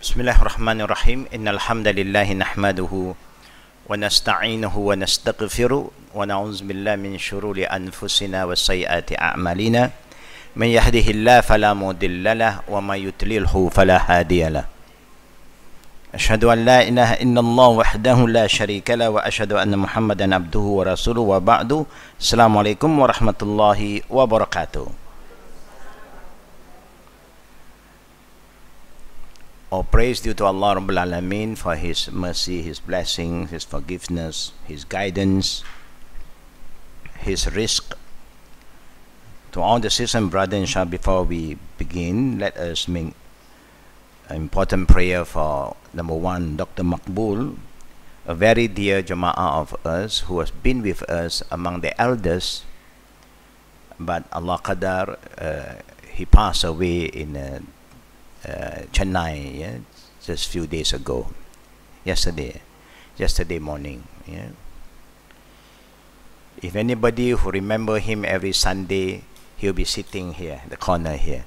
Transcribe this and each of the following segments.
Bismillahirrahmanirrahim. Innalhamdalillahi nahmaduhu wa nasta'inuhu wa nastaghfiruh wa na'udzu billahi min syururi anfusina wa sayyiati a'malina. Man yahdihillahu fala mudilla lahu wa may yudlilhu fala hadiya lahu. Asyhadu an la ilaha illallah wahdahu la syarika lahu wa asyhadu anna Muhammadan abduhu wa rasuluhu wa ba'du. Assalamualaikum warahmatullahi wabarakatuh. All praise due to Allah Rabbul Alamin for His mercy, His blessing, His forgiveness, His guidance, His rizq. To all the sisters and brothers, inshallah, before we begin, let us make an important prayer for number one, Dr. Maqbul, a very dear jama'ah of us who has been with us among the elders, but Allah Qadar, he passed away in Chennai, yeah, just few days ago, yesterday morning. Yeah. If anybody who remember him every Sunday, he'll be sitting here, the corner here,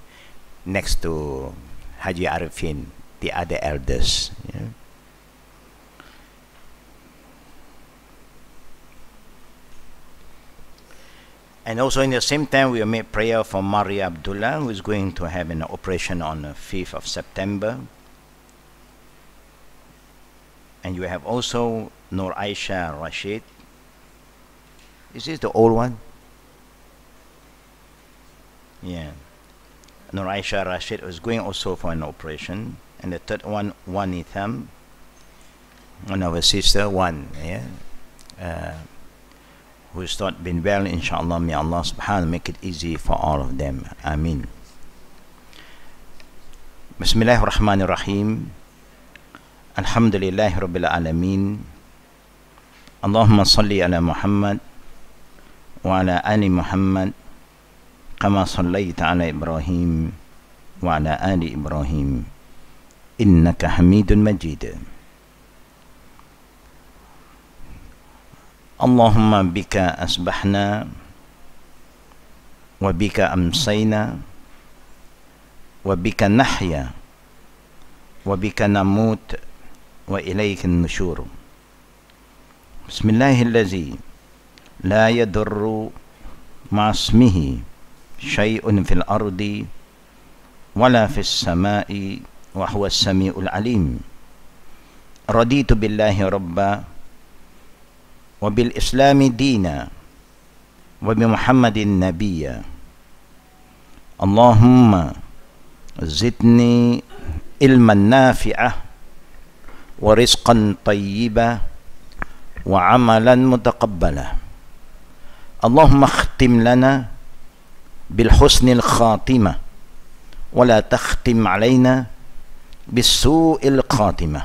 next to Haji Arifin, the other elders. Yeah. And also in the same time, we will make prayer for Maria Abdullah, who is going to have an operation on the 5th of September. And you have also Nur Aisha Rashid. Is this the old one? Yeah. Nur Aisha Rashid was going also for an operation. And the third one, Wanitham, one of her sister, yeah. Who's not been well, inshallah. May Allah subhanahu make it easy for all of them. Ameen. Bismillahirrahmanirrahim. Alhamdulillahi Rabbil Alameen. Allahumma salli ala Muhammad wa ala ali Muhammad kama sallaita ala Ibrahim wa ala ali Ibrahim innaka Hamidun Majid. Allahumma bika asbahna wa bika amsayna wa bika nahya wa bika namut wa ilayka an-nushur. Bismillahirrahmanirrahim. La yadurru ma'asmihi syai'un fil ardi wala fis sama'i wa huwa as-sami'ul alim. Raditu billahi rabba وبالإسلام دينا وبمحمد نبيا. اللهم زدني علما نافعا ورزقا طيبا وعملا متقبلا. اللهم اختم لنا بالحسن الخاتمة ولا تختم علينا بالسوء الخاتمة.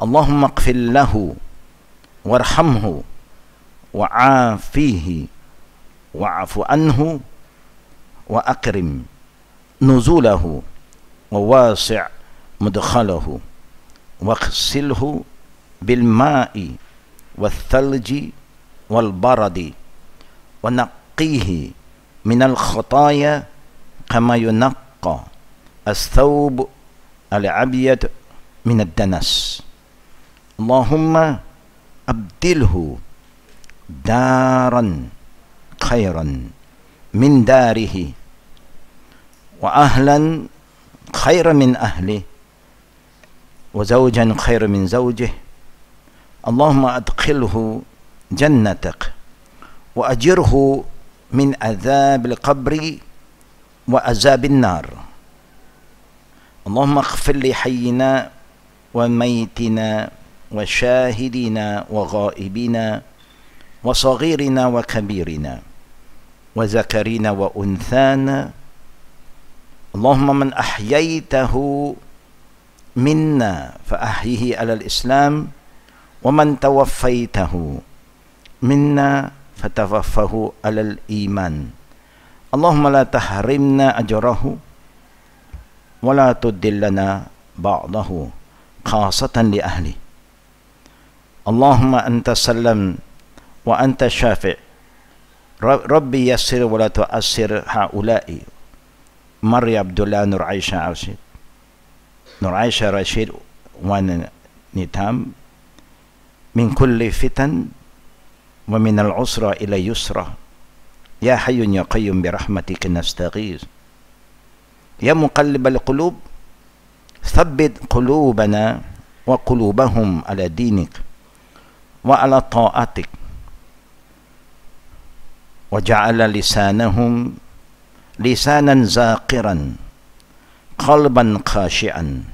اللهم اغفر له وارحمه وعافيه واعف عنه وأكرم نزوله وواسع مدخله واغسله بالماء والثلج والبرد ونقيه من الخطايا كما ينقى الثوب الأبيض من الدنس. اللهم أبدله دارا خيرا من داره وأهلا خيرا من أهله وزوجا خيرا من زوجه. اللهم أدخله جنتك وأجره من عذاب القبر وعذاب النار. اللهم اغفر لحينا وميتنا وشاهدنا وغائبنا وصغيرنا وكبيرنا وذكرنا وأنثانا. اللهم من أحييته منا فأحيه على الإسلام ومن توفيته منا فتوفه على الإيمان. اللهم لا تحرمنا أجره ولا تدلنا بعضه خاصة لأهله. اللهم أنت السلام وأنت الشافع. ربي يسر ولا تؤسر هؤلاء. Maria Abdullah Nur Aisha Arshid. Nur Aisha Rashid wan nitam min kulli fitan wa min al-usra ila yusra ya hayyun ya qayyum bi rahmatika nastaghiz ya muqallibal qulub thabbit qulubana wa qulubahum ala dinik wa ala ta'atik wa ja'ala lisanahum lisanan zaqiran qalban khashi'an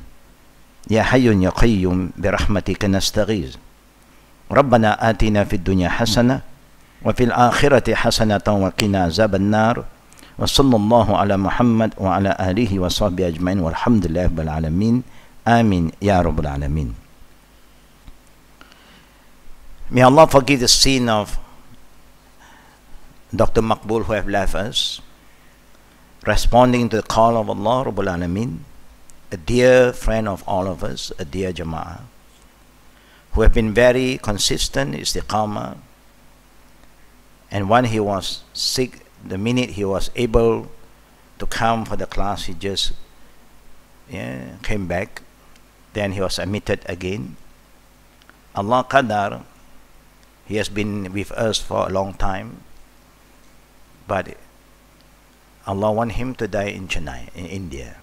ya hayyun ya qayyum bi rahmatika nastaghiz rabbana atina fid dunya hasanah wa fil akhirati hasanatan wa qina azaban nar wa sallallahu ala Muhammad wa ala alihi wa sahbihi ajma'in walhamdulillahi rabbil alamin amin ya rabbal alamin. May Allah forgive the sin of Dr. Maqbul who have left us, responding to the call of Allah Rabbul Alameen, a dear friend of all of us, a dear Jama'ah, who have been very consistent, istiqamah, and when he was sick, the minute he was able to come for the class, he just came back. Then he was admitted again. Allah Qadar, he has been with us for a long time, but Allah want him to die in Chennai, in India.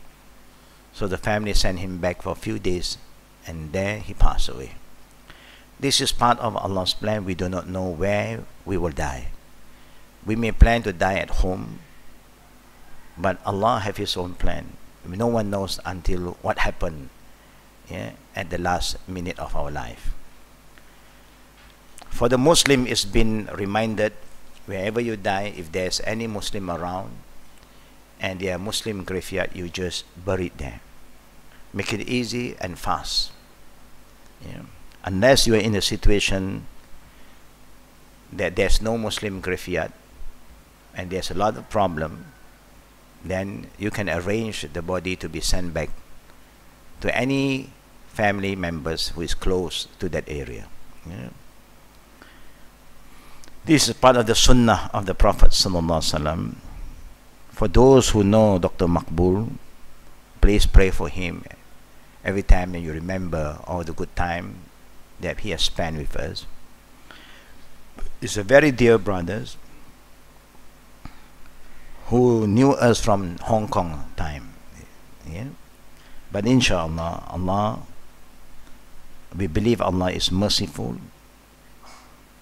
So the family sent him back for a few days, and there he passed away. This is part of Allah's plan. We do not know where we will die. We may plan to die at home, but Allah have His own plan. No one knows until what happened at the last minute of our life. For the Muslim, it's been reminded, wherever you die, if there's any Muslim around and they are Muslim graveyard, you just bury it there. Make it easy and fast. Unless you are in a situation that there's no Muslim graveyard and there's a lot of problem, then you can arrange the body to be sent back to any family members who is close to that area. This is part of the sunnah of the Prophet ﷺ. For those who know Dr. Maqbul, please pray for him every time you remember all the good time that he has spent with us. He's a very dear brother who knew us from Hong Kong time. But inshallah, Allah, we believe Allah is merciful.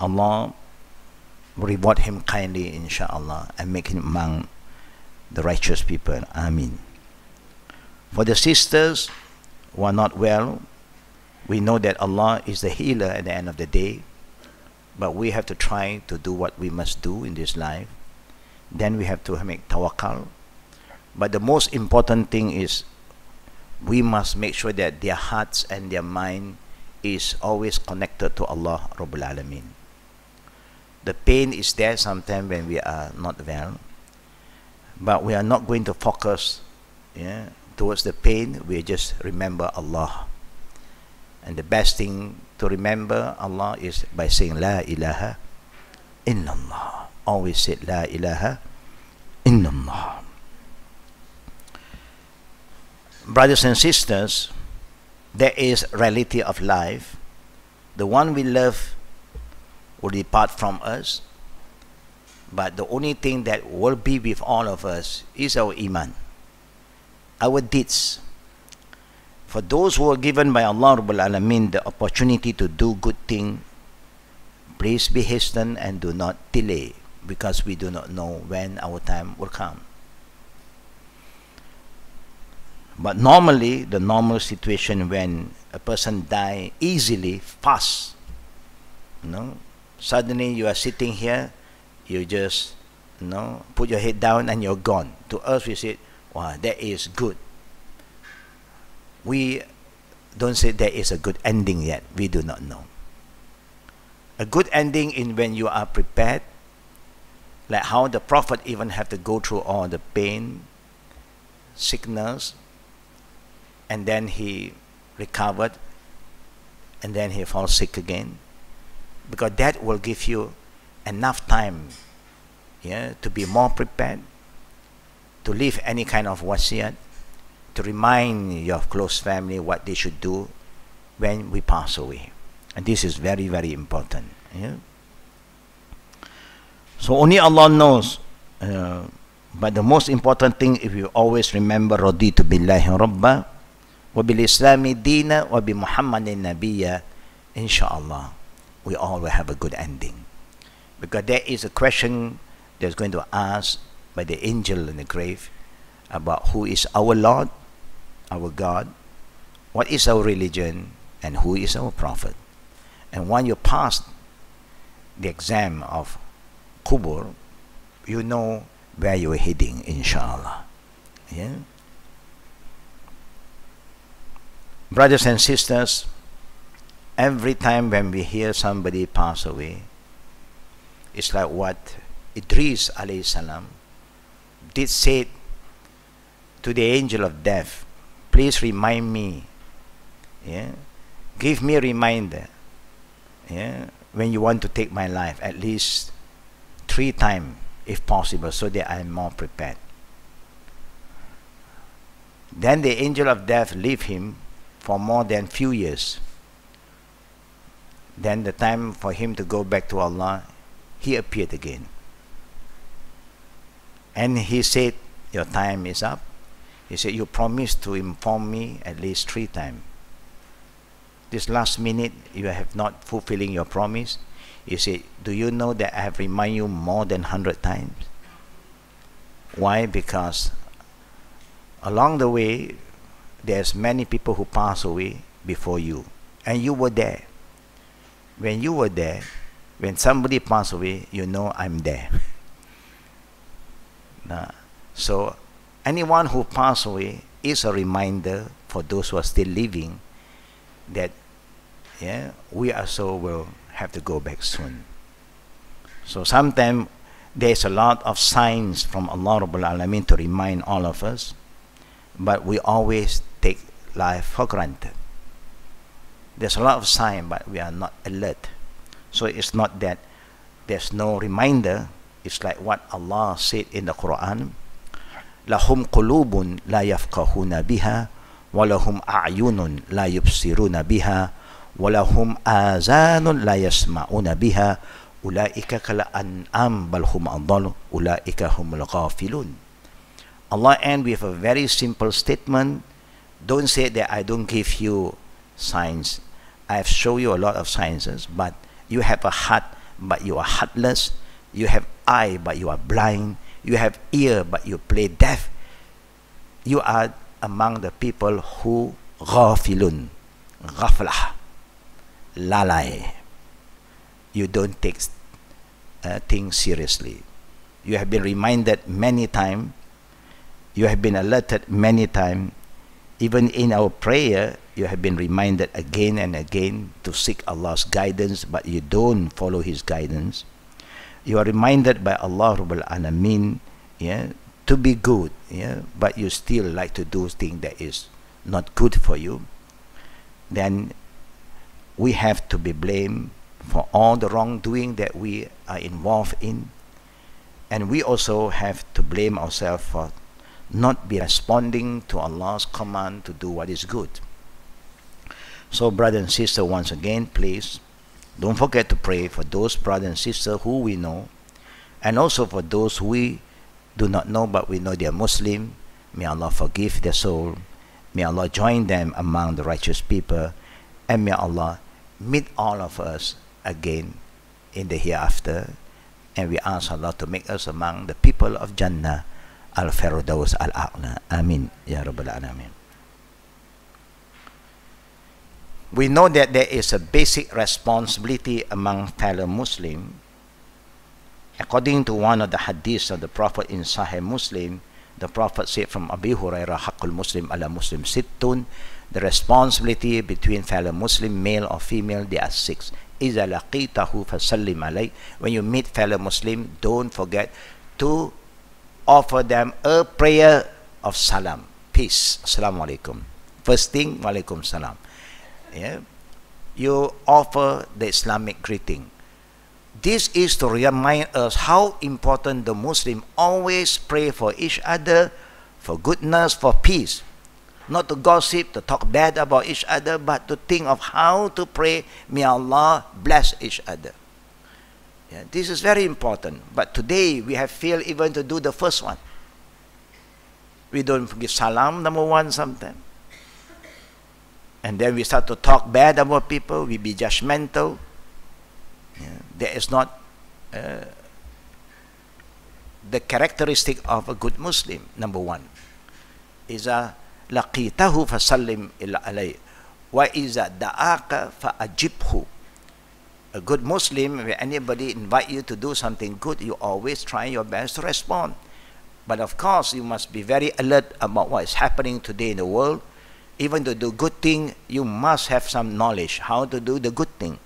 Allah will reward him kindly, inshallah, and make him among the righteous people. Ameen. For the sisters who are not well, we know that Allah is the healer at the end of the day, but we have to try to do what we must do in this life. Then we have to make tawakkal. But the most important thing is we must make sure that their hearts and their mind is always connected to Allah Rabbul Alameen. The pain is there sometimes when we are not well, but we are not going to focus towards the pain. We just remember Allah. And the best thing to remember Allah is by saying La ilaha illallah. Always say La ilaha illallah. Brothers and sisters, there is reality of life. The one we love will depart from us, but the only thing that will be with all of us is our iman, our deeds. For those who are given by Allah Rabbul Alameen the opportunity to do good thing, please be hasten and do not delay, because we do not know when our time will come. But normally, the normal situation when a person die easily, fast, suddenly you are sitting here, you just put your head down and you're gone. To us we say, wow, that is good. We don't say there is a good ending yet. We do not know. A good ending in when you are prepared, like how the Prophet even had to go through all the pain, sickness, and then he recovered, and then he fell sick again, because that will give you enough time to be more prepared, to leave any kind of wasiyat, to remind your close family what they should do when we pass away. And this is very, very important. Yeah? So only Allah knows. But the most important thing, if you always remember, Raditu billahi rabba, wa bil islami dina, wa bi Muhammadin nabiyya, inshallah, we all will have a good ending. Because there is a question that's going to ask by the angel in the grave about who is our Lord, our God, what is our religion, and who is our prophet. And when you pass the exam of Qubur, you know where you're heading, inshallah. Yeah? Brothers and sisters, every time when we hear somebody pass away, it's like what Idris alayhi salam did say to the angel of death, please remind me, yeah? Give me a reminder, yeah? When you want to take my life, at least 3 times if possible, so that I am more prepared. Then the angel of death leave him for more than few years. Then the time for him to go back to Allah, he appeared again. And he said, your time is up. He said, you promised to inform me at least 3 times. This last minute, you have not fulfilling your promise. He said, do you know that I have reminded you more than 100 times? Why? Because along the way, there's many people who pass away before you. And you were there. When you were there, when somebody passed away, you know I'm there. So anyone who passed away is a reminder for those who are still living that, yeah, we also will have to go back soon. So sometimes there's a lot of signs from Allah Rabbul Alameen to remind all of us, but we always take life for granted. There's a lot of signs, but we are not alert. So it's not that there's no reminder. It's like what Allah said in the Quran, لَهُمْ قُلُوبٌ لَا يَفْقَهُونَ بِهَا وَلَهُمْ أَعْيُنٌ لَا يُبْصِرُونَ بِهَا وَلَهُمْ آذَانٌ لَا يَسْمَعُونَ بِهَا أُولَئِكَ كَالْأَنْعَامِ بَلْ هُمْ أَضَلُّ أُولَئِكَ هُمُ الْغَافِلُونَ. Allah ends with a very simple statement. Don't say that I don't give you signs. I have shown you a lot of sciences, but you have a heart, but you are heartless. You have eye, but you are blind. You have ear, but you play deaf. You are among the people who ghafilun, ghaflah, lalai. You don't take things seriously. You have been reminded many times. You have been alerted many times. Even in our prayer, you have been reminded again and again to seek Allah's guidance, but you don't follow His guidance. You are reminded by Allah Rabbul Alameen, yeah, to be good, yeah, but you still like to do things that is not good for you. Then we have to be blamed for all the wrongdoing that we are involved in, and we also have to blame ourselves for not be responding to Allah's command to do what is good. So brother and sister, once again, please don't forget to pray for those brothers and sisters who we know, and also for those we do not know but we know they are Muslim. May Allah forgive their soul. May Allah join them among the righteous people, and may Allah meet all of us again in the hereafter. And we ask Allah to make us among the people of Jannah Al-Firdaus Al-A'la. Amin. Ya Rabbal Alamin. We know that there is a basic responsibility among fellow Muslims. According to one of the hadiths of the Prophet in Sahih Muslim, the Prophet said from Abu Hurairah, Haqqul Muslim ala Muslim sittun, the responsibility between fellow Muslim, male or female, there are 6. إِذَا لَقِيتَهُ فَسَلِّمْ عَلَيْهِ. When you meet fellow Muslim, don't forget to offer them a prayer of salam, peace, assalamu alaikum. First thing, wa alaikum salam. Yeah? You offer the Islamic greeting. This is to remind us how important the Muslim always pray for each other, for goodness, for peace. Not to gossip, to talk bad about each other, but to think of how to pray, may Allah bless each other. Yeah, this is very important. But today, we have failed even to do the first one. We don't give salam, number one, sometimes. And then we start to talk bad about people, we be judgmental. Yeah, that is not the characteristic of a good Muslim. Number one is laqitahu fasallim alayhi wa iza da'aka fa'ajibhu. A good Muslim, when anybody invite you to do something good, you always try your best to respond. But of course, you must be very alert about what is happening today in the world. Even to do good thing, you must have some knowledge how to do the good thing.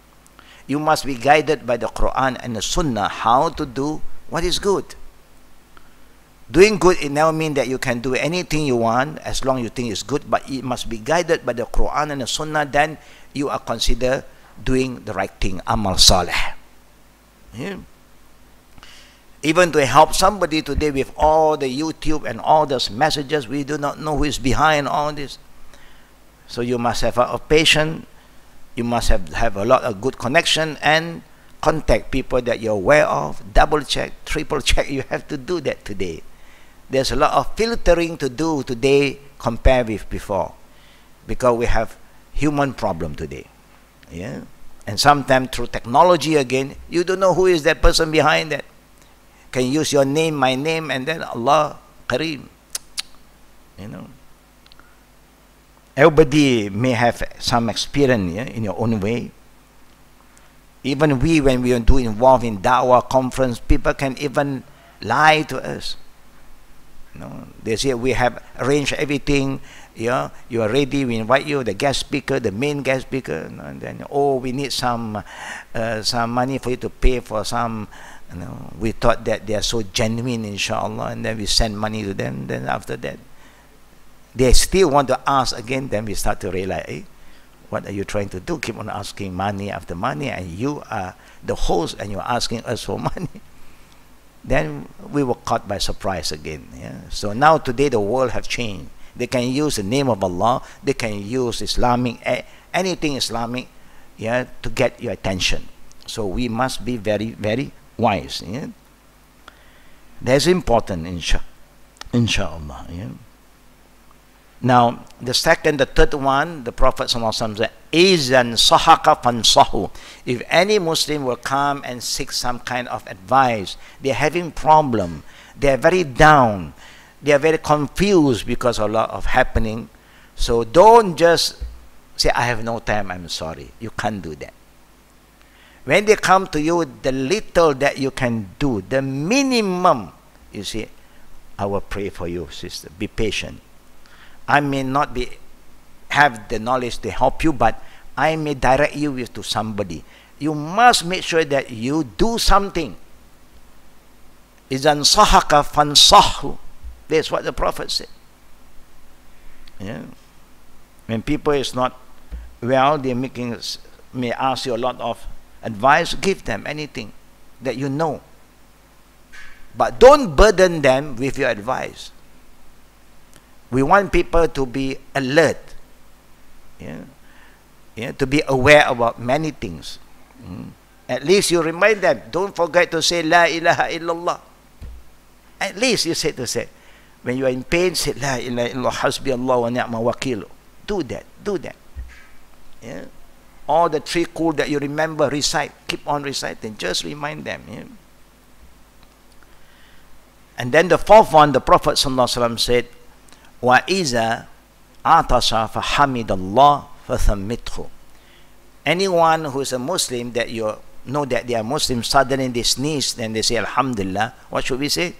You must be guided by the Quran and the Sunnah how to do what is good. Doing good, it never means that you can do anything you want as long as you think it's good, but it must be guided by the Quran and the Sunnah, then you are considered doing the right thing, amal salih. Yeah. Even to help somebody today with all the YouTube and all those messages, we do not know who is behind all this. So you must have a patience, you must have a lot of good connection and contact people that you're aware of, double check, triple check. You have to do that today. There's a lot of filtering to do today compared with before, because we have human problem today. Yeah, and sometimes through technology again, you don't know who is that person behind that. Can use your name, my name, and then Allah Kareem. You know, everybody may have some experience, yeah, in your own way. Even we, when we do involved in da'wah conference, people can even lie to us. You know, they say we have arranged everything. Yeah, you are ready. We invite you, the guest speaker, the main guest speaker, and then we need some money for you to pay for some. You know, we thought that they are so genuine, inshallah, and then we send money to them. Then after that, they still want to ask again. Then we start to realize, hey, what are you trying to do? Keep on asking money after money, and you are the host, and you're asking us for money. Then we were caught by surprise again. Yeah? So now today the world have changed. They can use the name of Allah. They can use Islamic, anything Islamic, yeah, to get your attention. So we must be very, very wise. Yeah? That's important, inshallah. Yeah? Now, the second, the third one, the Prophet ﷺ said, "Izan sahaka fansahu." If any Muslim will come and seek some kind of advice, they're having problem, they're very down, they are very confused because of a lot of happening. So don't just say, "I have no time, I'm sorry." You can't do that. When they come to you, the little that you can do, the minimum, you say, "I will pray for you, sister. Be patient. I may not have the knowledge to help you, but I may direct you to somebody." You must make sure that you do something. Izan sahaka fansahu. That's what the Prophet said. Yeah. When people is not well, they may ask you a lot of advice. Give them anything that you know, but don't burden them with your advice. We want people to be alert, yeah, yeah, to be aware about many things. At least you remind them, don't forget to say La ilaha illallah. At least you say to say, when you are in pain, say La ilaha illallah hasbi Allah wa ni'ma wakil. Do that, do that. Yeah. All the three qul that you remember, recite, keep on reciting, just remind them. Yeah. And then the fourth one, the Prophet ﷺ said, وَإِذَا عَطَشَ فَحَمِدَ اللَّهِ فَثَمِّتْهُ. Anyone who is a Muslim that you know that they are Muslim, suddenly they sneeze, then they say Alhamdulillah. What should we say?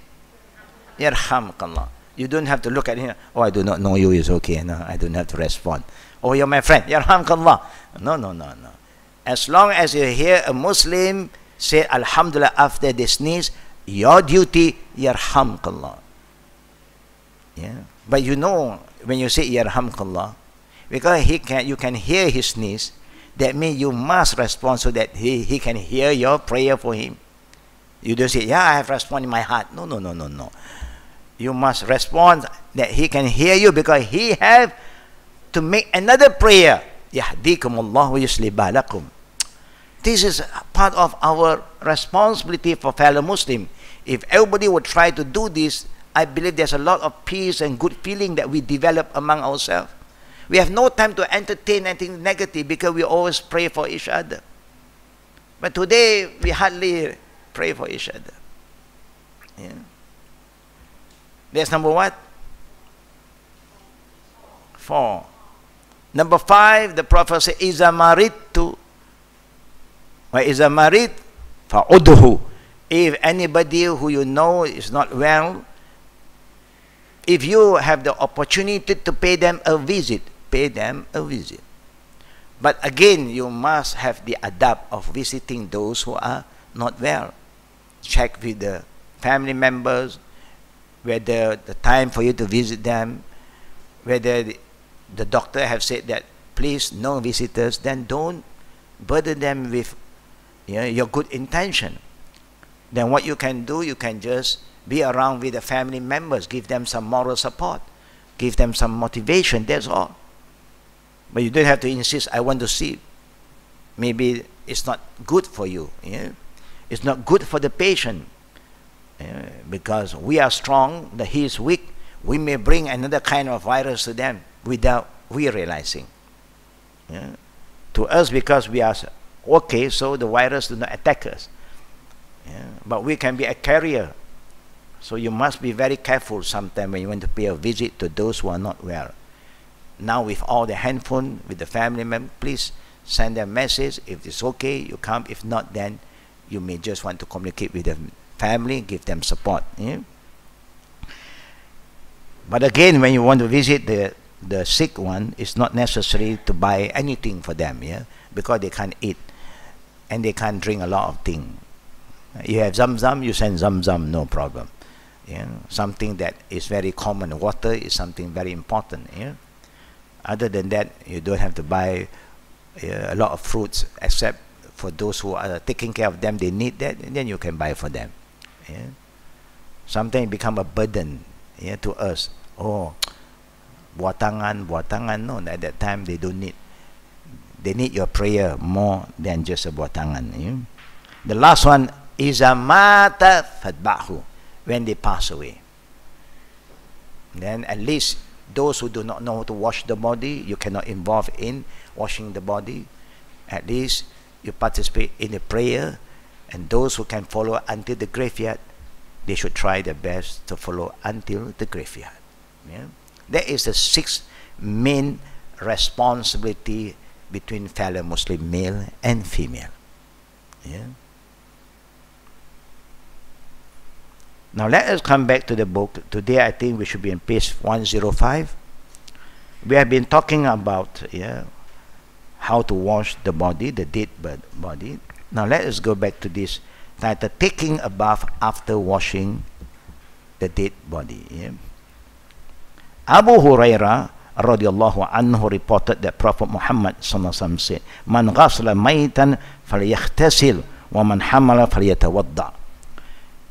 Yarhamkallah. You don't have to look at him. "Oh, I do not know you." It's okay. No, I don't have to respond. "Oh, you're my friend." Yarhamkallah. No, no, no, no. As long as you hear a Muslim say Alhamdulillah after they sneeze, your duty, Yarhamkallah. Yeah. But you know, when you say Yarhamkallah, because you can hear his sneeze, that means you must respond so that he can hear your prayer for him. You don't say, "Yeah, I have responded in my heart." No, no, no, no, no. You must respond that he can hear you, because he have to make another prayer. Yahdikumullah wa yuslih balakum. This is part of our responsibility for fellow Muslim. If everybody would try to do this, I believe there's a lot of peace and good feeling that we develop among ourselves. We have no time to entertain anything negative because we always pray for each other. But today, we hardly pray for each other. Yeah. That's number what? 4. Number 5, the Prophet said, Iza maridtu wa iza marid fa'udhu. If anybody who you know is not well, if you have the opportunity to pay them a visit, pay them a visit. But again, you must have the adab of visiting those who are not well. Check with the family members whether the time for you to visit them, whether the doctor have said that please no visitors, then don't burden them with your good intention. Then what you can do, you can just be around with the family members, give them some moral support, give them some motivation, that's all. But you don't have to insist, I want to see. Maybe it's not good for you. Yeah? It's not good for the patient. Because we are strong, he is weak, we may bring another kind of virus to them without we realizing. Yeah? To us, because we are okay, so the virus do not attack us. Yeah? But we can be a carrier. So you must be very careful sometimes when you want to pay a visit to those who are not well. Now with all the handphone, with the family member, please send them a message. If it's okay, you come. If not, then you may just want to communicate with the family, give them support. Yeah? But again, when you want to visit the sick one, it's not necessary to buy anything for them, yeah, because they can't eat and they can't drink a lot of things. You have Zamzam, you send Zamzam, no problem. Yeah? Something that is very common. Water is something very important. Yeah? Other than that, you don't have to buy a lot of fruits, except for those who are taking care of them, they need that, and then you can buy for them. Yeah? Sometimes it become a burden, yeah, to us. Oh, buat tangan, no, at that time they don't need. They need your prayer more than just a buat tangan. Yeah? The last one is a mata fatbahu, when they pass away. Then at least those who do not know how to wash the body, you cannot involve in washing the body. At least you participate in the prayer, and those who can follow until the graveyard, they should try their best to follow until the graveyard. Yeah? That is the 6 main responsibility between fellow Muslim male and female. Yeah? Now let us come back to the book. Today I think we should be on page 105. We have been talking about how to wash the body, the dead body. Now let us go back to this title, taking a bath after washing the dead body. Yeah? Abu Hurairah radiyallahu anhu reported that Prophet Muhammad sallallahu alaihi wasallam said, "Man ghasala maytan falyaghtasil wa man hamala falyatawadda."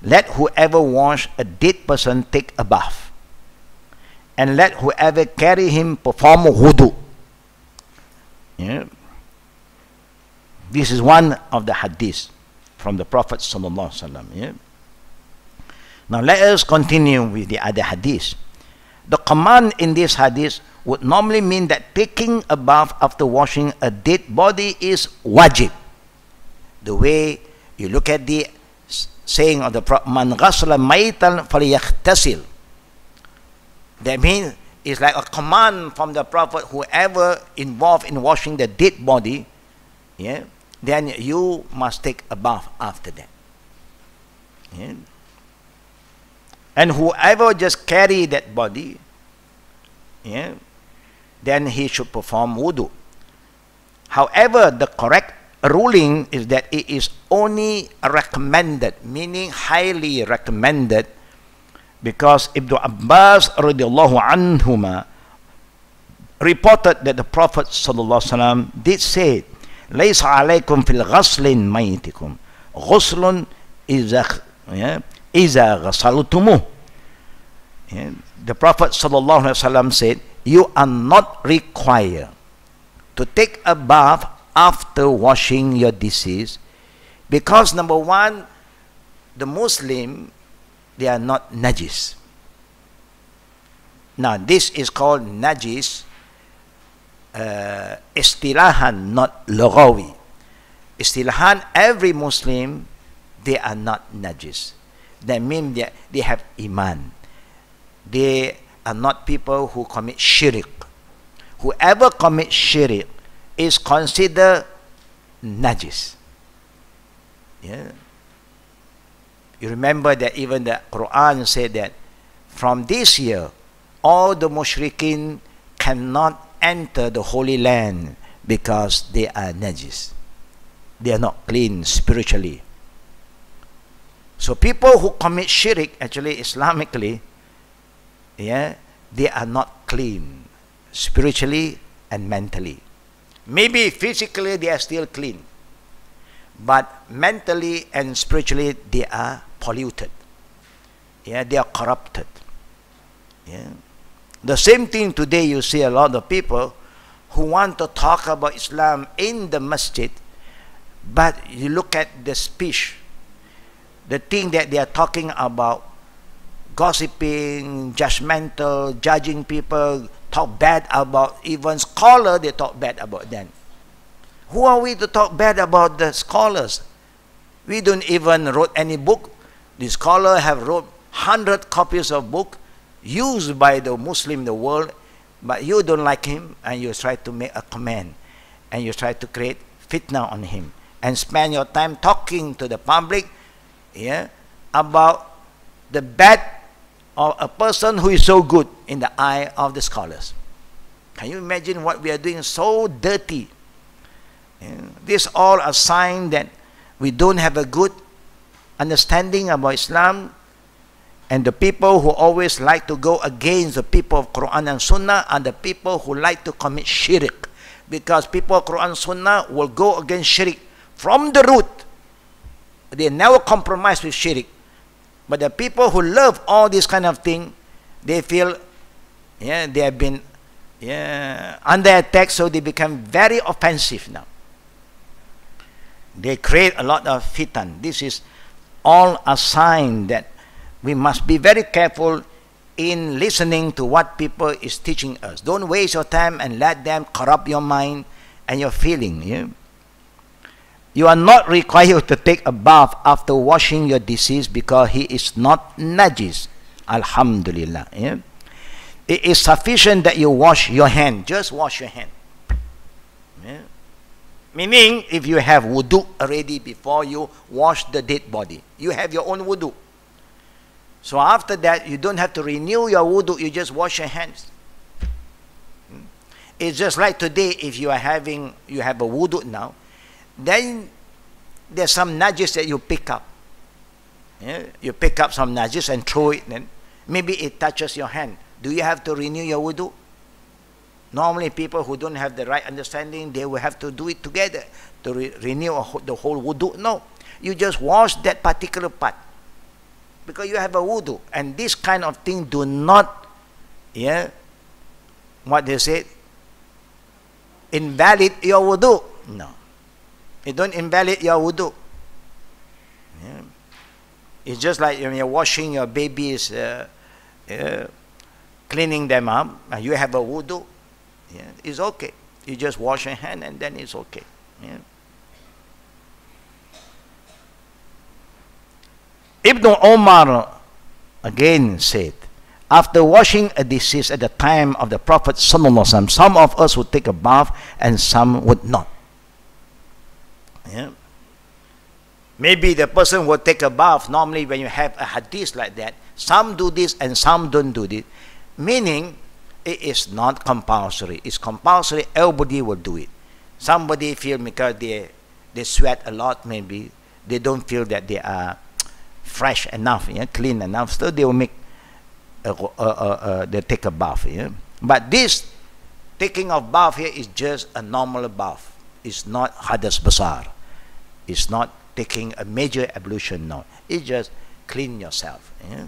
Let whoever wash a dead person take a bath, and let whoever carry him perform wudu. Yeah. This is one of the hadiths from the Prophet sallallahu alaihi wasallam. Yeah. Now let us continue with the other hadiths. The command in this hadith would normally mean that taking a bath after washing a dead body is wajib. The way you look at the saying of the Prophet, "Man ghasala maytan falyaghtasil." That means it's like a command from the Prophet, whoever involved in washing the dead body, yeah, then you must take a bath after that. Yeah. And whoever just carry that body, yeah, then he should perform wudu. However, the correct ruling is that it is only recommended, meaning highly recommended, because Ibn Abbas radiallahu anhuma reported that the Prophet sallallahu alaihi wasallam did say, "Laysa alaykum fil ghaslin maytikum ghuslun iza ghasaltumuh." Yeah. The Prophet ﷺ said, you are not required to take a bath after washing your deceased, because number one, the Muslim, they are not najis. Now this is called najis istilahan, not lughawi. Istilahan, every Muslim, they are not najis. That means they have iman. They are not people who commit shirk. Whoever commits shirk is considered najis. Yeah. You remember that even the Quran said that from this year, all the mushrikeen cannot enter the Holy Land because they are najis. They are not clean spiritually. So people who commit shirk, actually Islamically, yeah, they are not clean spiritually and mentally. Maybe physically they are still clean, but mentally and spiritually they are polluted. Yeah, they are corrupted. Yeah. The same thing today, you see a lot of people who want to talk about Islam in the masjid, but you look at the speech, the thing that they are talking about, gossiping, judgmental, judging people, talk bad about even scholars, they talk bad about them. Who are we to talk bad about the scholars? We don't even wrote any book. The scholar have wrote 100 copies of book used by the Muslim in the world, but you don't like him and you try to make a comment and you try to create fitna on him and spend your time talking to the public, yeah, about the bad of a person who is so good in the eye of the scholars. Can you imagine what we are doing? So dirty. Yeah. This all a sign that we don't have a good understanding about Islam. And the people who always like to go against the people of Quran and Sunnah are the people who like to commit shirk. Because people of Quran and Sunnah will go against shirk from the root. They never compromise with shirk. But the people who love all this kind of thing, they feel, yeah, they have been, yeah, under attack, so they become very offensive now. They create a lot of fitan. This is all a sign that we must be very careful in listening to what people is teaching us. Don't waste your time and let them corrupt your mind and your feeling. Yeah? You are not required to take a bath after washing your deceased because he is not najis. Alhamdulillah. Yeah? It is sufficient that you wash your hand. Just wash your hand. Yeah? Meaning, if you have wudu already before you wash the dead body, you have your own wudu. So after that, you don't have to renew your wudu, you just wash your hands. It's just like today, if you have a wudu now, then there's some najis that you pick up. Yeah? You pick up some najis and throw it, then maybe it touches your hand. Do you have to renew your wudu? Normally people who don't have the right understanding, they will have to do it together to renew the whole wudu. No, you just wash that particular part because you have a wudu. And this kind of thing do not, yeah, what they say, invalid your wudu. No, it don't invalid your wudu. Yeah. It's just like when you're washing your babies, cleaning them up, and you have a wudu. Yeah, it's okay. You just wash your hand and then it's okay. Yeah. Ibn Omar again said, after washing a deceased at the time of the Prophet ﷺ, some of us would take a bath and some would not. Yeah. Maybe the person would take a bath. Normally when you have a hadith like that, some do this and some don't do this. Meaning, it is not compulsory. It's compulsory, everybody will do it. Somebody feel because they sweat a lot, maybe they don't feel that they are fresh enough, yeah, clean enough, so they will make they take a bath. Yeah? But this taking of bath here is just a normal bath. It's not hadas basar. It's not taking a major ablution, no. It's just clean yourself. Yeah?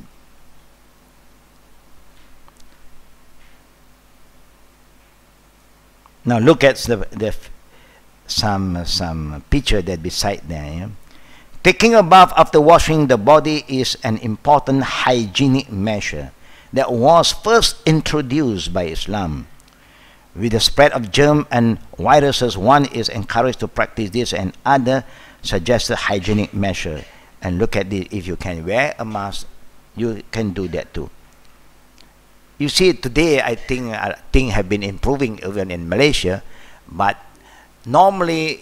Now look at some picture that beside there. Yeah? Taking a bath after washing the body is an important hygienic measure that was first introduced by Islam. With the spread of germ and viruses, one is encouraged to practice this and other suggested hygienic measure. And look at this, if you can wear a mask, you can do that too. You see, today I think things have been improving even in Malaysia, but normally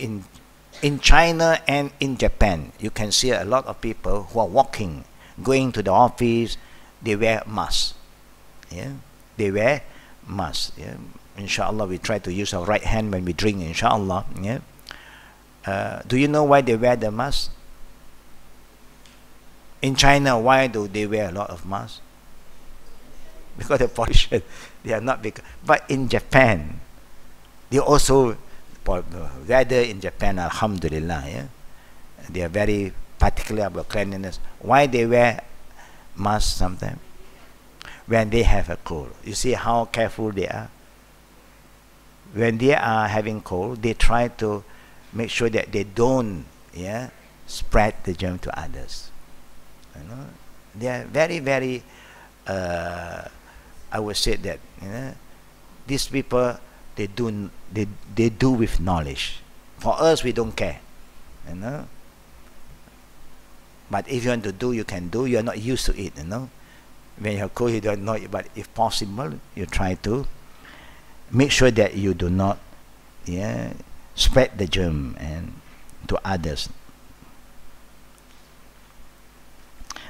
in China and in Japan, you can see a lot of people who are walking, going to the office, they wear masks. Yeah, they wear masks. Yeah, inshallah, we try to use our right hand when we drink. Inshallah. Yeah. Do you know why they wear the mask? In China, why do they wear a lot of masks? Because of pollution. They are not big. But in Japan, they also, weather in Japan, alhamdulillah, yeah, they are very particular about cleanliness. Why they wear masks sometimes? When they have a cold. You see how careful they are? When they are having cold, they try to make sure that they don't, yeah, spread the germ to others. You know, they are very, very, I would say that, you know, these people, they do with knowledge. For us, we don't care, you know. But if you want to do, you can do. You are not used to it, you know. When you're cold, you don't know it. But if possible, you try to make sure that you do not, yeah, spread the germ and to others.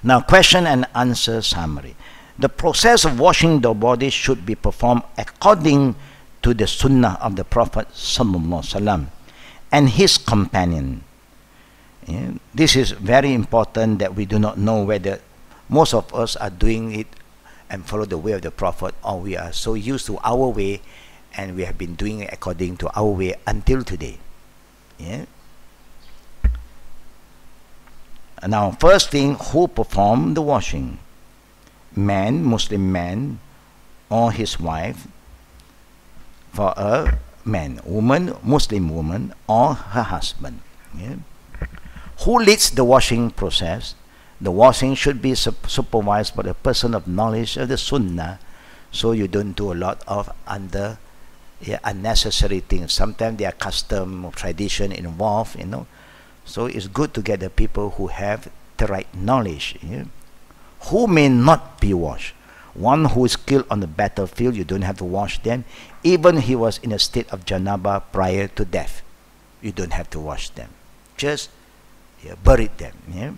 Now, question and answer summary. The process of washing the body should be performed according to the sunnah of the Prophet ﷺ and his companion. Yeah, this is very important that we do not know whether most of us are doing it and follow the way of the Prophet, or we are so used to our way and we have been doing it according to our way until today. Yeah. Now, first thing, who performed the washing? Man, Muslim man, or his wife. For a man, woman, Muslim woman, or her husband. Yeah. Who leads the washing process? The washing should be supervised by a person of knowledge of the Sunnah, so you don't do a lot of unnecessary things. Sometimes there are custom or tradition involved, you know. So it's good to get the people who have the right knowledge. Yeah? Who may not be washed? One who is killed on the battlefield, you don't have to wash them. Even he was in a state of janaba prior to death, you don't have to wash them. Just bury them. Yeah?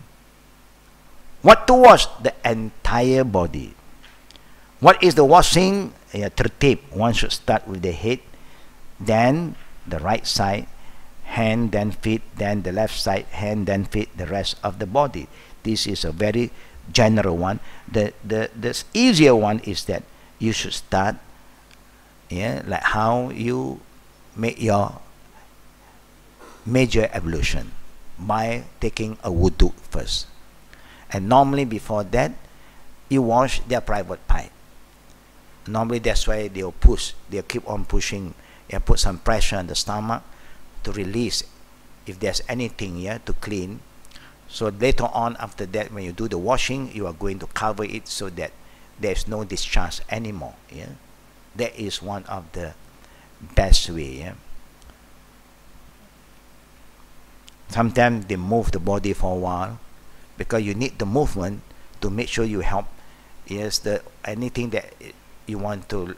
What to wash? The entire body. What is the washing? Tertib. One should start with the head, then the right side, hand, then feet, then the left side, hand, then feet, the rest of the body. This is a very general one. The easier one is that you should start, yeah, like how you make your major ablution by taking a wudu first. And normally before that, you wash their private part. Normally that's why they'll push, they'll keep on pushing, and put some pressure on the stomach to release if there's anything here to clean. So later on, after that, when you do the washing, you are going to cover it so that there's no discharge anymore. Yeah, that is one of the best way. Yeah. Sometimes they move the body for a while because you need the movement to make sure you help. Yes, anything that you want to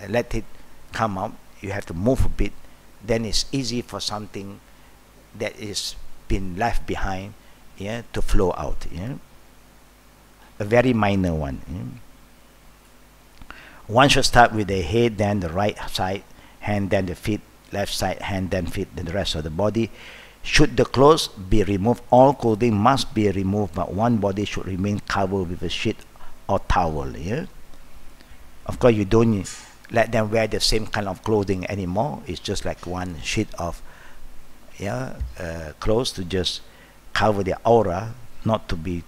let it come out, you have to move a bit. Then it's easy for something that is been left behind, yeah, to flow out. Yeah, a very minor one. Yeah? One should start with the head, then the right side, hand, then the feet, left side, hand, then feet, then the rest of the body. Should the clothes be removed, all clothing must be removed, but one body should remain covered with a sheet or towel. Yeah? Of course, you don't let them wear the same kind of clothing anymore. It's just like one sheet of clothes to just cover their aura, not to be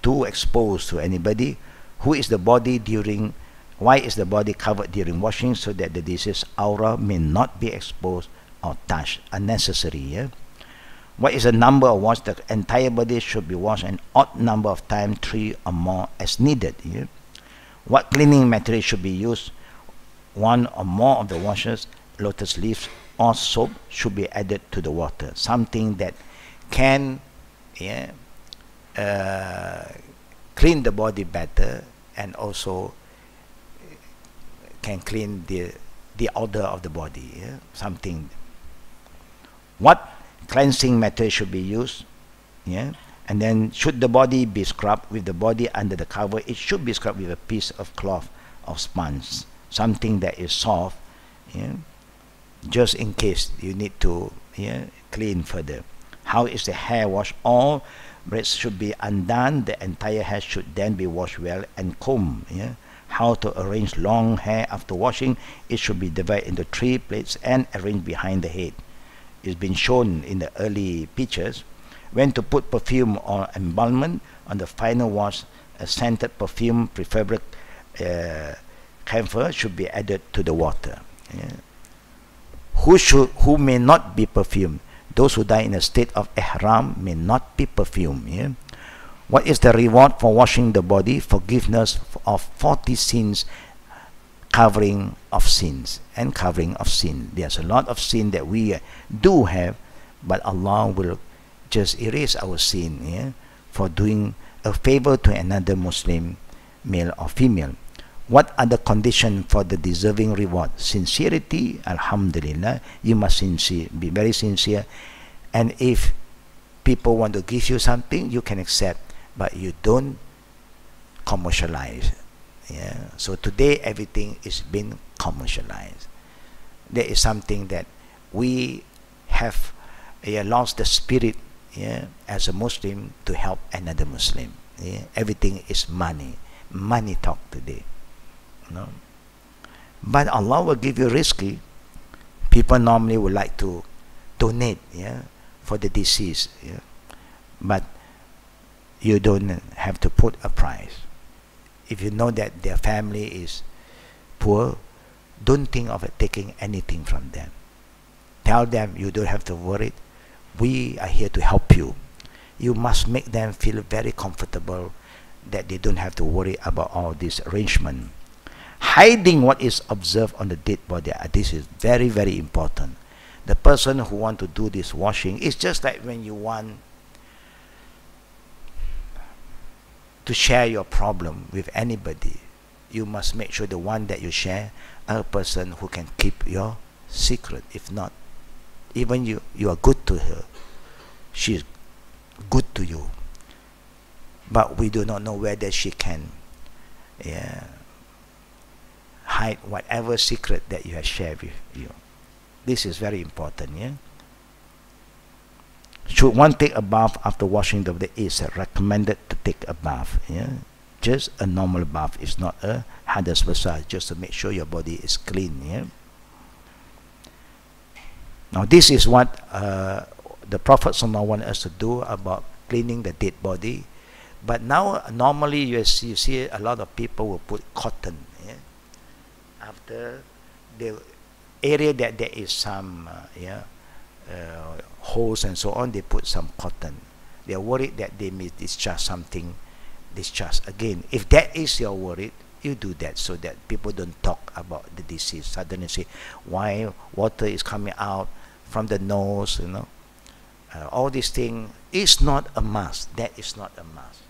too exposed to anybody. Who is the body during Why is the body covered during washing? So that the deceased aura may not be exposed or touched unnecessary. Yeah? What is the number of wash? The entire body should be washed an odd number of times, 3 or more as needed. Yeah? What cleaning material should be used? 1 or more of the washes, lotus leaves or soap should be added to the water. Something that can clean the body better, and also can clean the odor of the body. Yeah? Something. What cleansing material should be used? Yeah? And then, should the body be scrubbed with the body under the cover? It should be scrubbed with a piece of cloth or sponge, something that is soft, yeah? Just in case you need to clean further. How is the hair washed? All braids should be undone. The entire hair should then be washed well and combed. Yeah? How to arrange long hair after washing? It should be divided into 3 plaits and arranged behind the head. It's been shown in the early pictures. When to put perfume or embalmment on the final wash, a scented perfume, preferably camphor, should be added to the water. Yeah? Who may not be perfumed? Those who die in a state of ihram may not be perfumed. Yeah? What is the reward for washing the body? Forgiveness of 40 sins, covering of sins, and covering of sin. There's a lot of sin that we do have, but Allah will just erase our sin for doing a favor to another Muslim, male or female. What are the conditions for the deserving reward? Sincerity, alhamdulillah. You must be very sincere. And if people want to give you something, you can accept, but you don't commercialize. Yeah. So today everything is being commercialized. There is something that we have lost the spirit as a Muslim to help another Muslim. Yeah. Everything is money. Money talk today. No? But Allah will give you rizqi. People normally would like to donate for the deceased. Yeah? But you don't have to put a price. If you know that their family is poor, don't think of taking anything from them. Tell them you don't have to worry. We are here to help you. You must make them feel very comfortable that they don't have to worry about all this arrangement. Hiding what is observed on the dead body. This is very, very important. The person who want to do this washing, it's just like when you want to share your problem with anybody. You must make sure the one that you share a person who can keep your secret. If not, even you are good to her, she is good to you, but we do not know whether she can hide whatever secret that you have shared with you. This is very important. Should one take a bath after washing the body? Is recommended to take a bath. Just a normal bath. It's not a hadas besar, just to make sure your body is clean. Now this is what the Prophet ﷺ wanted us to do about cleaning the dead body. But now normally you see a lot of people will put cotton after the area that there is some holes and so on. They put some cotton. They are worried that they may discharge something. Again, if that is your worry, you do that so that people don't talk about the disease. Suddenly say, why water is coming out from the nose, all these things is not a must. That is not a must.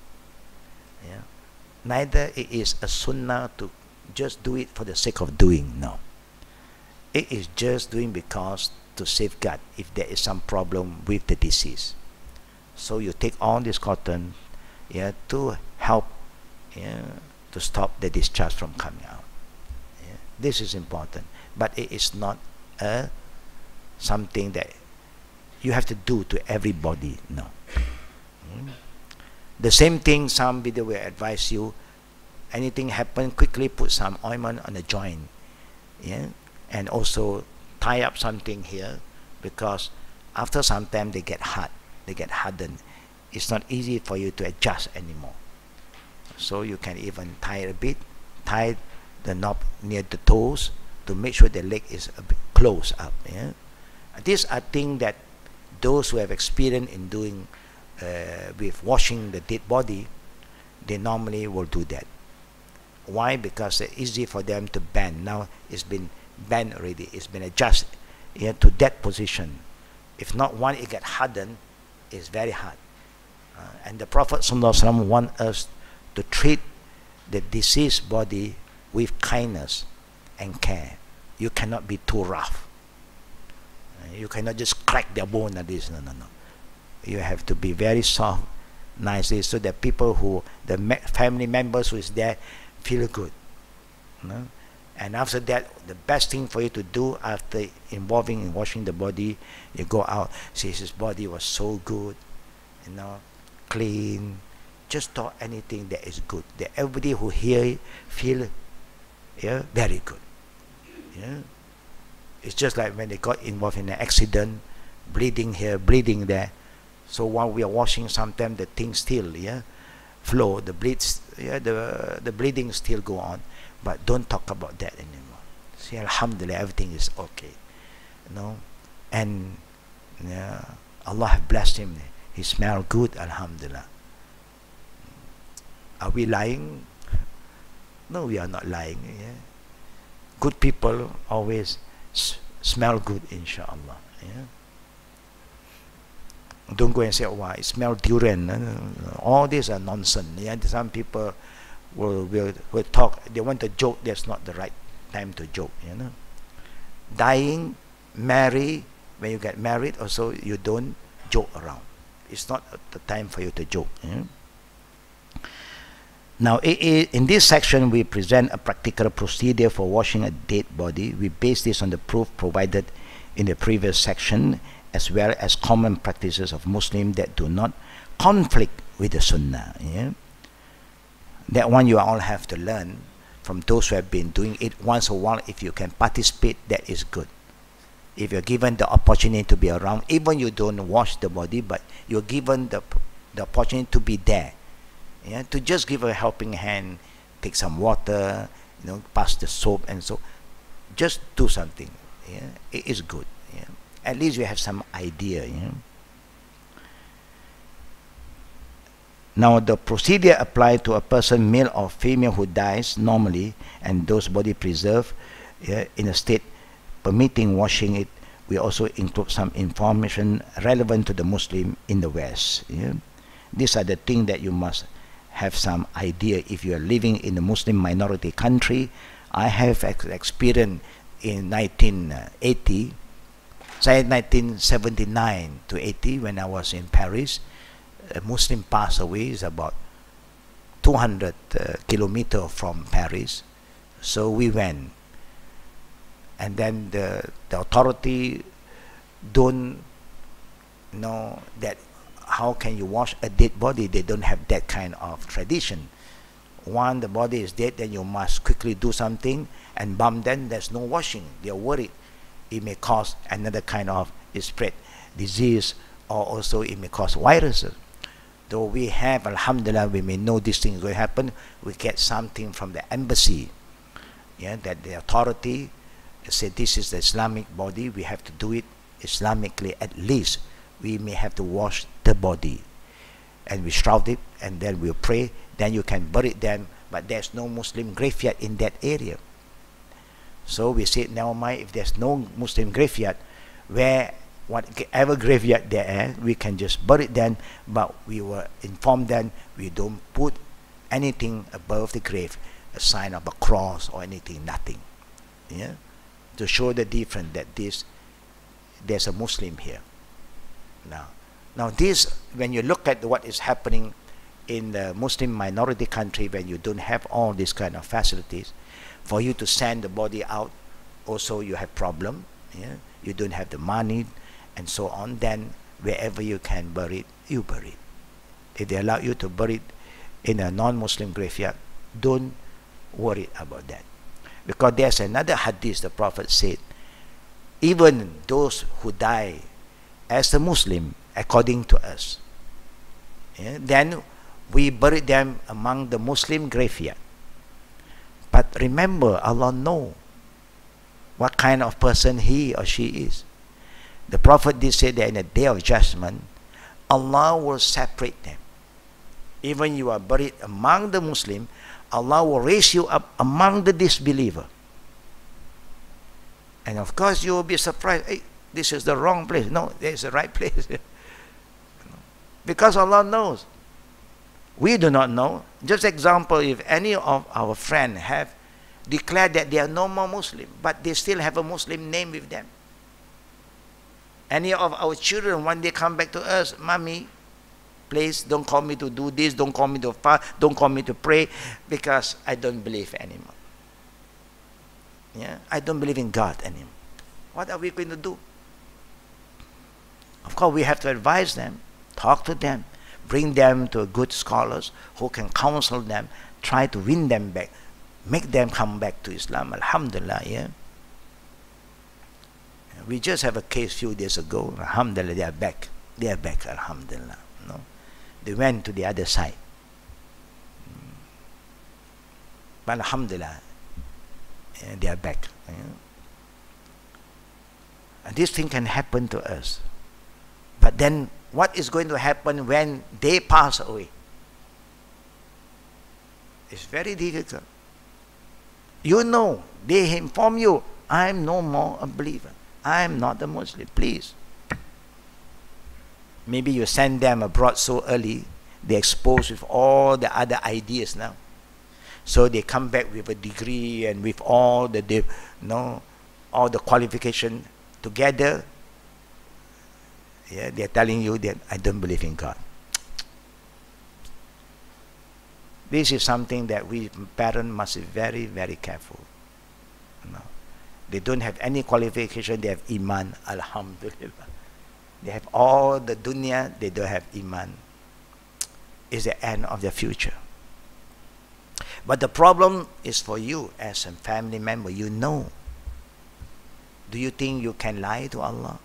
Neither it is a sunnah to just do it for the sake of doing. No. It is just doing because to safeguard if there is some problem with the disease. So you take all this cotton to help to stop the discharge from coming out. This is important, but it is not something that you have to do to everybody. No. The same thing, some video will advise you, anything happen, quickly put some ointment on the joint, and also tie up something here, because after some time they get hard, they get hardened. It's not easy for you to adjust anymore. So you can even tie a bit, tie the knob near the toes to make sure the leg is a bit close up. Yeah? These are things that those who have experience in doing with washing the dead body, they normally will do that. Why? Because it's easy for them to bend. Now it's been bent already. It's been adjusted, yeah, to that position. If not, once it gets hardened, it's very hard. And the Prophet ﷺ wants us to treat the deceased body with kindness and care. You cannot be too rough. You cannot just crack their bone like this. No. You have to be very soft, nicely, so that people who, the family members who is there, feel good. And after that, the best thing for you to do after involving in washing the body, you go out, say his body was so good, clean. Just talk anything that is good, that everybody who hear it feel, very good. It's just like when they got involved in an accident, bleeding here, bleeding there. So while we are washing, sometimes the things still flow, the bleeds, the bleeding still go on, but don't talk about that anymore. See, alhamdulillah, everything is okay, and Allah have blessed him. He smelled good, alhamdulillah. Are we lying? No, we are not lying. Good people always smell good, inshallah. Don't go and say, "Oh, I smell durian." All these are nonsense. Some people will talk. They want to joke. That's not the right time to joke. Dying, marry. When you get married, also you don't joke around. It's not the time for you to joke. Now, in this section, we present a practical procedure for washing a dead body. We base this on the proof provided in the previous section, as well as common practices of Muslims that do not conflict with the Sunnah. That one you all have to learn from those who have been doing it once in a while. If you can participate, that is good. If you're given the opportunity to be around, even you don't wash the body, but you're given the opportunity to be there, to just give a helping hand, take some water, pass the soap, and so just do something. It is good. At least you have some idea. Now, the procedure applied to a person, male or female, who dies normally, and those body preserved in a state permitting washing it. We also include some information relevant to the Muslim in the West. These are the things that you must have some idea if you are living in a Muslim minority country. I have experience in 1979 to 80, when I was in Paris. A Muslim passed away. It's about 200 kilometers from Paris. So we went. And then the authority don't know that how can you wash a dead body. They don't have that kind of tradition. Once the body is dead, then you must quickly do something and bump. Then there's no washing. They are worried it may cause another kind of spread disease, or also it may cause viruses. Though we have, alhamdulillah, we may know these things will happen. We get something from the embassy, that the authority say this is the Islamic body, we have to do it Islamically. At least we may have to wash the body, and we shroud it, and then we'll pray. Then you can bury them, but there's no Muslim graveyard in that area. So we say, never mind, if there's no Muslim graveyard, whatever graveyard there is, we can just bury them, but we will inform them we don't put anything above the grave, a sign of a cross or anything, nothing. To show the difference that there's a Muslim here. Now this, when you look at what is happening in the Muslim minority country, when you don't have all these kind of facilities, for you to send the body out, also you have problem. You don't have the money, and so on. Then wherever you can bury it, you bury it. If they allow you to bury it in a non-Muslim graveyard, don't worry about that. Because there's another hadith, the Prophet said, even those who die as a Muslim, according to us, then we bury them among the Muslim graveyard. But remember, Allah knows what kind of person he or she is. The Prophet did say that in the Day of Judgment, Allah will separate them. Even you are buried among the Muslim, Allah will raise you up among the disbeliever. And of course you will be surprised, hey, this is the wrong place. No, there's the right place. Because Allah knows. We do not know. Just example, if any of our friends have declared that they are no more Muslim, but they still have a Muslim name with them. Any of our children, when they come back to us, Mommy, please don't call me to do this, don't call me to fast, don't call me to pray, because I don't believe anymore. Yeah, I don't believe in God anymore. What are we going to do? Of course, we have to advise them, talk to them, bring them to good scholars who can counsel them, try to win them back, make them come back to Islam. Alhamdulillah, yeah. We just have a case few days ago. Alhamdulillah, they are back. They are back, alhamdulillah. No? They went to the other side. But alhamdulillah, they are back. Yeah. And this thing can happen to us. But then, what is going to happen when they pass away? It's very difficult. You know, they inform you, I'm no more a believer. I'm not a Muslim, please. Maybe you send them abroad so early, they're exposed with all the other ideas now. So they come back with a degree and with all the, all the qualification together. Yeah, they're telling you that I don't believe in God. This is something that we parents must be very, very careful. They don't have any qualification, they have iman, alhamdulillah. They have all the dunya, they don't have iman. It's the end of their future. But the problem is for you as a family member, you know. Do you think you can lie to Allah?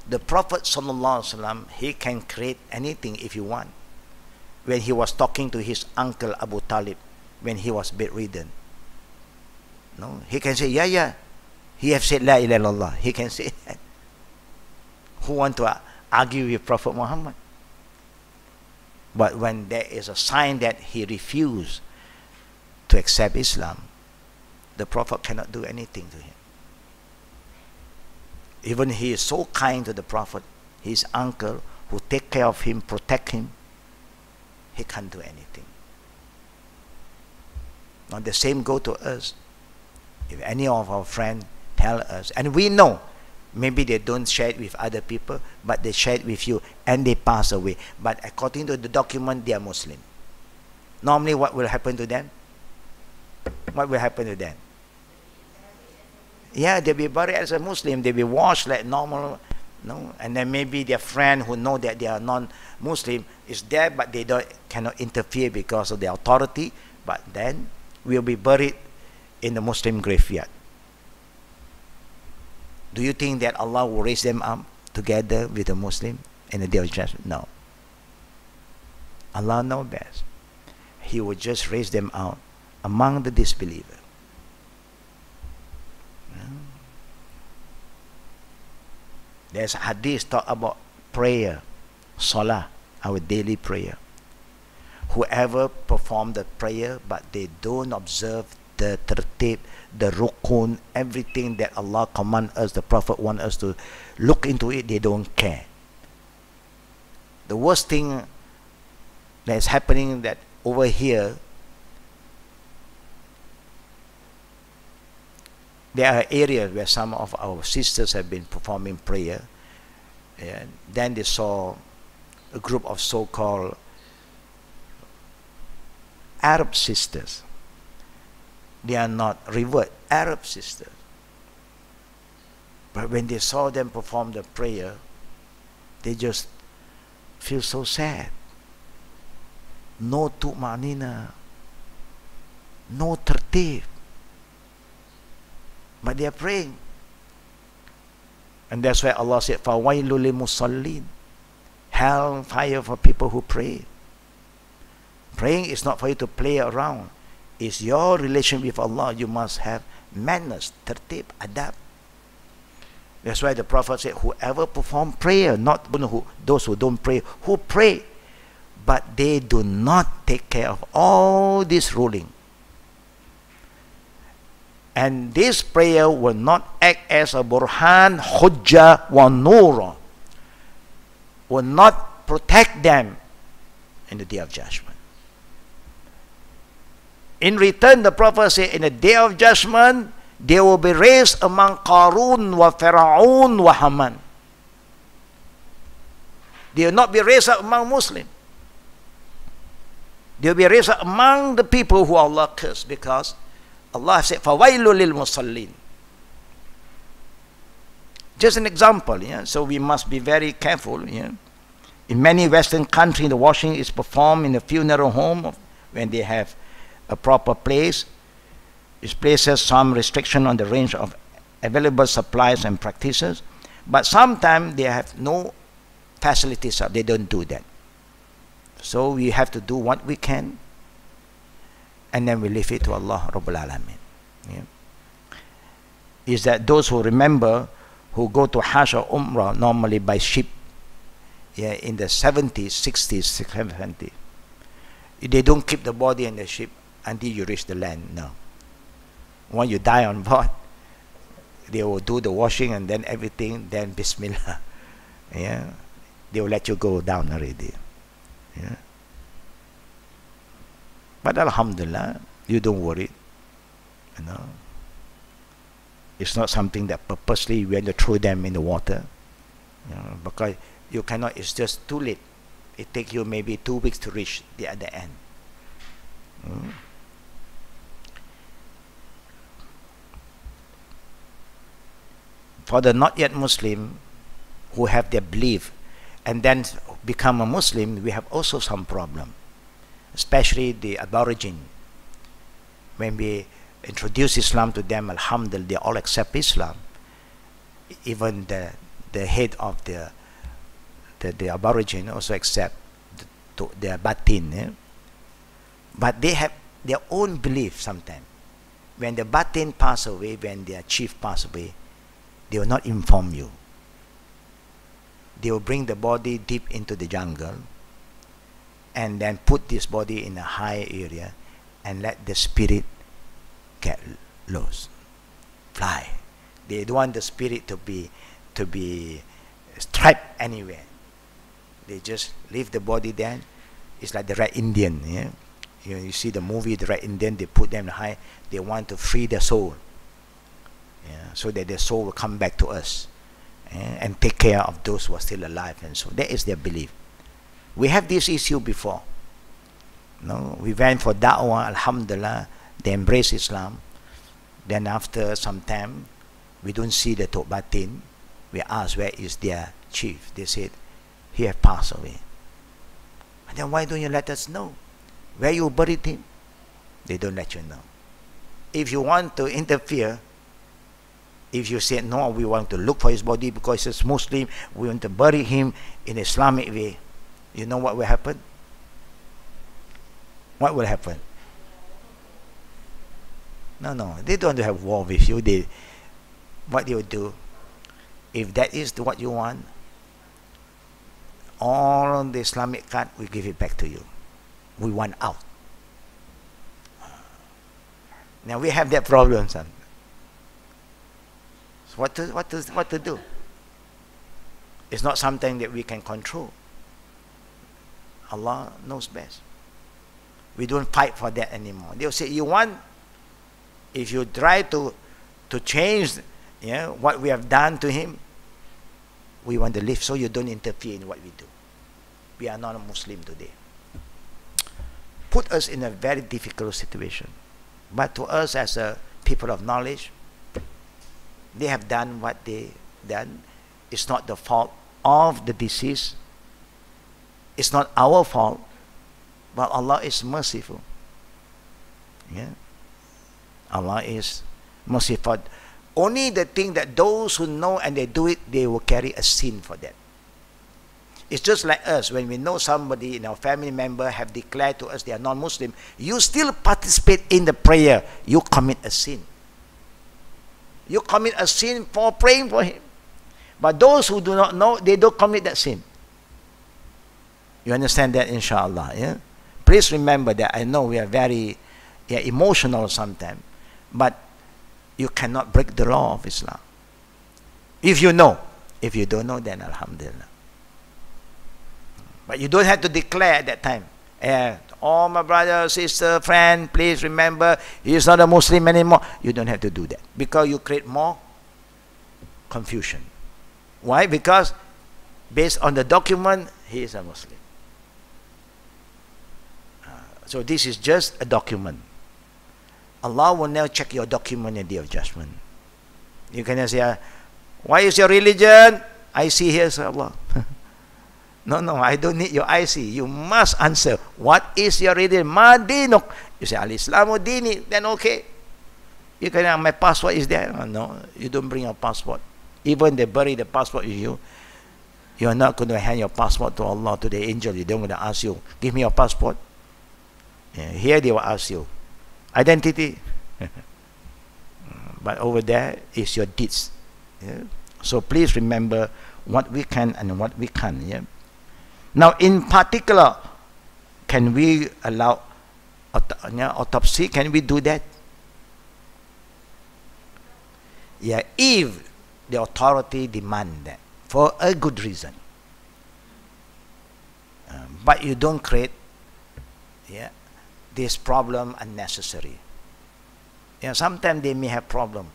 The Prophet ﷺ, he can create anything if you want. When he was talking to his uncle Abu Talib, when he was bedridden, no, he can say, yeah, he have said La ilaha illallah. He can say that. Who want to argue with Prophet Muhammad? But when there is a sign that he refused to accept Islam, the Prophet cannot do anything to him. Even he is so kind to the Prophet, his uncle who take care of him, protect him, he can't do anything. Now the same go to us. If any of our friends tell us, and we know, maybe they don't share it with other people, but they share it with you, and they pass away. But according to the document, they are Muslim. Normally, what will happen to them? What will happen to them? Yeah, they'll be buried as a Muslim. They'll be washed like normal. No? And then maybe their friend who know that they are non-Muslim is there, but they cannot interfere because of the authority. But then will be buried in the Muslim graveyard. Do you think that Allah will raise them up together with the Muslim in the Day of Judgment? No. Allah knows best. He will just raise them out among the disbelievers. There's a hadith talk about prayer, salah, our daily prayer. Whoever perform the prayer but they don't observe the tertib, the rukun, everything that Allah command us, the Prophet want us to look into it, they don't care. The worst thing that is happening that over here, there are areas where some of our sisters have been performing prayer, and then they saw a group of so-called Arab sisters. They are not revert Arab sisters. But when they saw them perform the prayer, they just feel so sad. No tu'manina, no tertib. But they are praying. And that's why Allah said, فَوَيْلُ لِلْمُصَلِّينَ, hell, fire for people who pray. Praying is not for you to play around. It's your relation with Allah. You must have manners, tertib, adab. That's why the Prophet said, whoever perform prayer, not those who don't pray, who pray, but they do not take care of all this ruling. And this prayer will not act as a burhan, hujjah, wa nur, will not protect them in the Day of Judgment. In return, the Prophet said, in the Day of Judgment, they will be raised among Qarun wa Fir'aun wa Haman. They will not be raised up among Muslims. They will be raised up among the people who Allah cursed, because Allah said, فَوَيْلُ لِلْمُصَلِّينَ. Just an example, so we must be very careful. In many Western countries, the washing is performed in a funeral home when they have a proper place. It places some restriction on the range of available supplies and practices, but sometimes they have no facilities. They don't do that. So we have to do what we can, and then we leave it to Allah Rabbul Alameen. Is that those who remember, who go to Hajj or Umrah normally by ship, in the 70s, 60s, 70s, they don't keep the body in the ship until you reach the land. No. When you die on board, they will do the washing and then everything, then Bismillah. They will let you go down already. But Alhamdulillah, you don't worry. It's not something that purposely we want to throw them in the water. Because you cannot, it's just too late. It takes you maybe 2 weeks to reach the other end. For the not yet Muslim who have their belief and then become a Muslim, we have also some problem, especially the Aborigine. When we introduce Islam to them, alhamdulillah, they all accept Islam. Even the head of the Aborigine also accept their batin. But they have their own belief sometimes. When the batin pass away, when their chief pass away, they will not inform you. They will bring the body deep into the jungle and then put this body in a high area and let the spirit get loose, fly. They don't want the spirit to be trapped anywhere. They just leave the body there. It's like the Red Indian. You see the movie, the Red Indian, they put them high. They want to free their soul. So that their soul will come back to us and take care of those who are still alive. And so that is their belief. We have this issue before. We went for da'wah, alhamdulillah, they embrace Islam. Then after some time, we don't see the Tokbatin. We ask, where is their chief? They said, he has passed away. And then why don't you let us know where you buried him? They don't let you know. If you want to interfere, if you say, no, we want to look for his body because he's Muslim, we want to bury him in Islamic way, you know what will happen? What will happen? No, they don't have war with you. What they will do, if that is what you want, all the Islamic card, we give it back to you. We want out. Now we have that problem, son. So what to do? It's not something that we can control. Allah knows best. We don't fight for that anymore. They'll say, you want, if you try to change what we have done to him, we want to live, so you don't interfere in what we do. We are not a Muslim today. Put us in a very difficult situation. But to us as a people of knowledge, they have done what they done. It's not the fault of the deceased. It's not our fault. But Allah is merciful. Allah is merciful. Only the thing that those who know and they do it, they will carry a sin for that. It's just like us, when we know somebody in our family member have declared to us they are non-Muslim, you still participate in the prayer, you commit a sin. You commit a sin for praying for him. But those who do not know, they don't commit that sin. You understand that, inshallah? Yeah? Please remember that. I know we are very emotional sometimes, but you cannot break the law of Islam. If you know. If you don't know, then alhamdulillah. But you don't have to declare at that time. Oh, my brother, sister, friend, please remember, he is not a Muslim anymore. You don't have to do that, because you create more confusion. Why? Because based on the document, he is a Muslim. So this is just a document. Allah will never check your document in the day of judgment. You cannot say, what is your religion? I see here, sir, Allah. No, I don't need your IC. You must answer, what is your religion? Ma dinuk. You say, al-Islamu dini, then okay. You can, my passport is there. No, you don't bring your passport. Even they bury the passport with you, you are not going to hand your passport to Allah, to the angel. They don't going to ask you, give me your passport. Here they will ask you, identity. But over there is your deeds. Yeah? So please remember what we can and what we can't. Yeah? Now, in particular, can we allow autopsy? Can we do that? Yeah, if the authority demand that for a good reason. But you don't create this problem unnecessary. Sometimes they may have problem.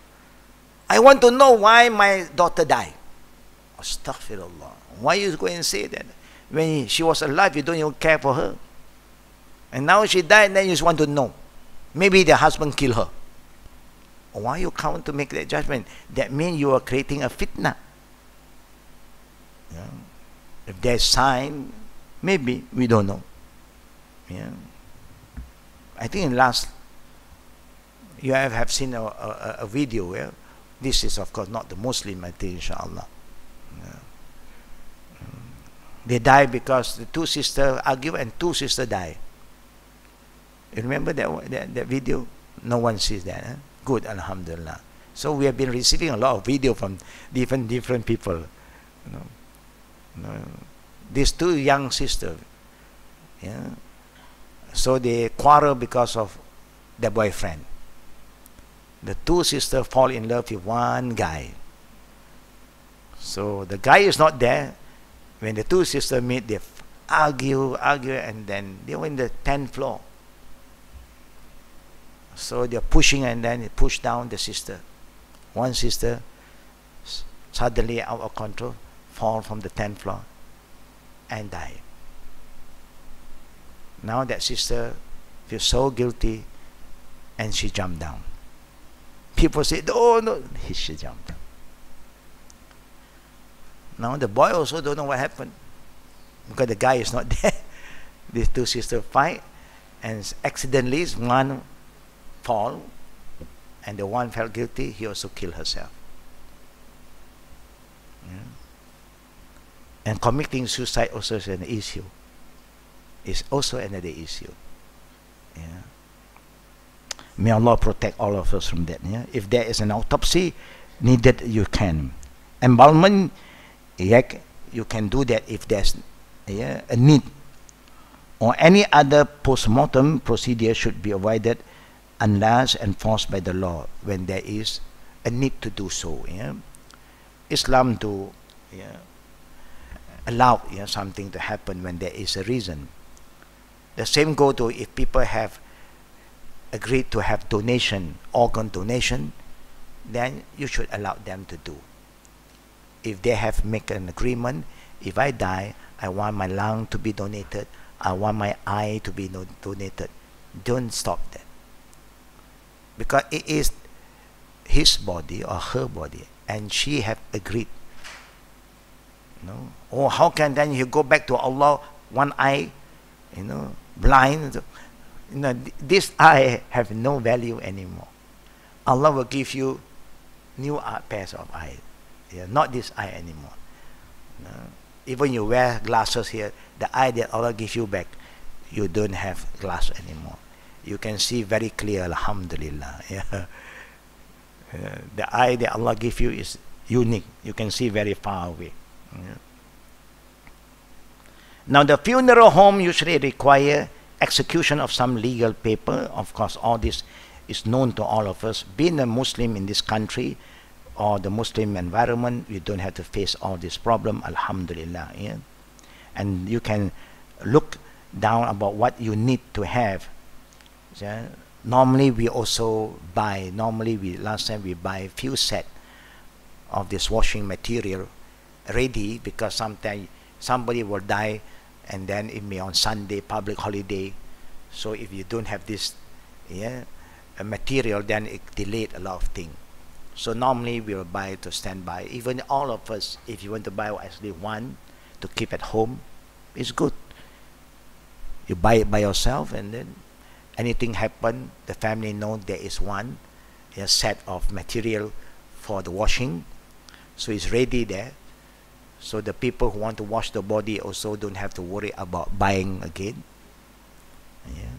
I want to know why my daughter died. Astaghfirullah. Why you go and say that? When she was alive, you don't even care for her. And now she died, then you just want to know. Maybe the husband killed her. Why you come to make that judgment? That means you are creating a fitna. If there's sign, maybe, we don't know. I think in last, you have seen a video where, this is of course not the Muslim, I think, inshallah. They die because the two sisters argue and two sisters die. You remember that video? No one sees that. Huh? Good, alhamdulillah. So we have been receiving a lot of video from different people. These two young sisters, so they quarrel because of their boyfriend. The two sisters fall in love with one guy. So the guy is not there. When the two sisters meet, they argue, and then they were in the 10th floor. So they're pushing, and then they push down the sister. One sister, suddenly out of control, fall from the 10th floor and die. Now that sister feels so guilty, and she jumped down. People say, oh no, she jumped down. Now the boy also don't know what happened, because the guy is not there. These two sisters fight, and accidentally one fall, and the one felt guilty, he also killed herself. And committing suicide also is an issue. It's also another issue. May Allah protect all of us from that. If there is an autopsy needed, you can. Embalmment, you can do that if there's a need. Or any other post-mortem procedure should be avoided unless enforced by the law, when there is a need to do so. Islam do allow something to happen when there is a reason. The same go to if people have agreed to have donation, organ donation, then you should allow them to do. If they have make an agreement, if I die, I want my lung to be donated, I want my eye to be donated, don't stop that. Because it is his body or her body, and she have agreed. Or how can then you go back to Allah, one eye, blind? This eye have no value anymore. Allah will give you new pairs of eyes. Not this eye anymore. Even you wear glasses here, the eye that Allah gives you back, you don't have glass anymore. You can see very clear, alhamdulillah. Yeah. The eye that Allah gives you is unique. You can see very far away. Yeah. Now the funeral home usually require execution of some legal paper. Of course, all this is known to all of us. Being a Muslim in this country or the Muslim environment, you don't have to face all this problem, alhamdulillah. Yeah? And you can look down about what you need to have. Yeah? Normally we also buy, last time we buy a few set of this washing material ready, because sometimes somebody will die and then it may on Sunday, public holiday. So if you don't have this material, then it delayed a lot of things. So normally we will buy to stand by. Even all of us, if you want to buy actually one to keep at home, it's good. You buy it by yourself, and then anything happen, the family knows there is one set of material for the washing. So it's ready there. So the people who want to wash the body also don't have to worry about buying again. Yeah.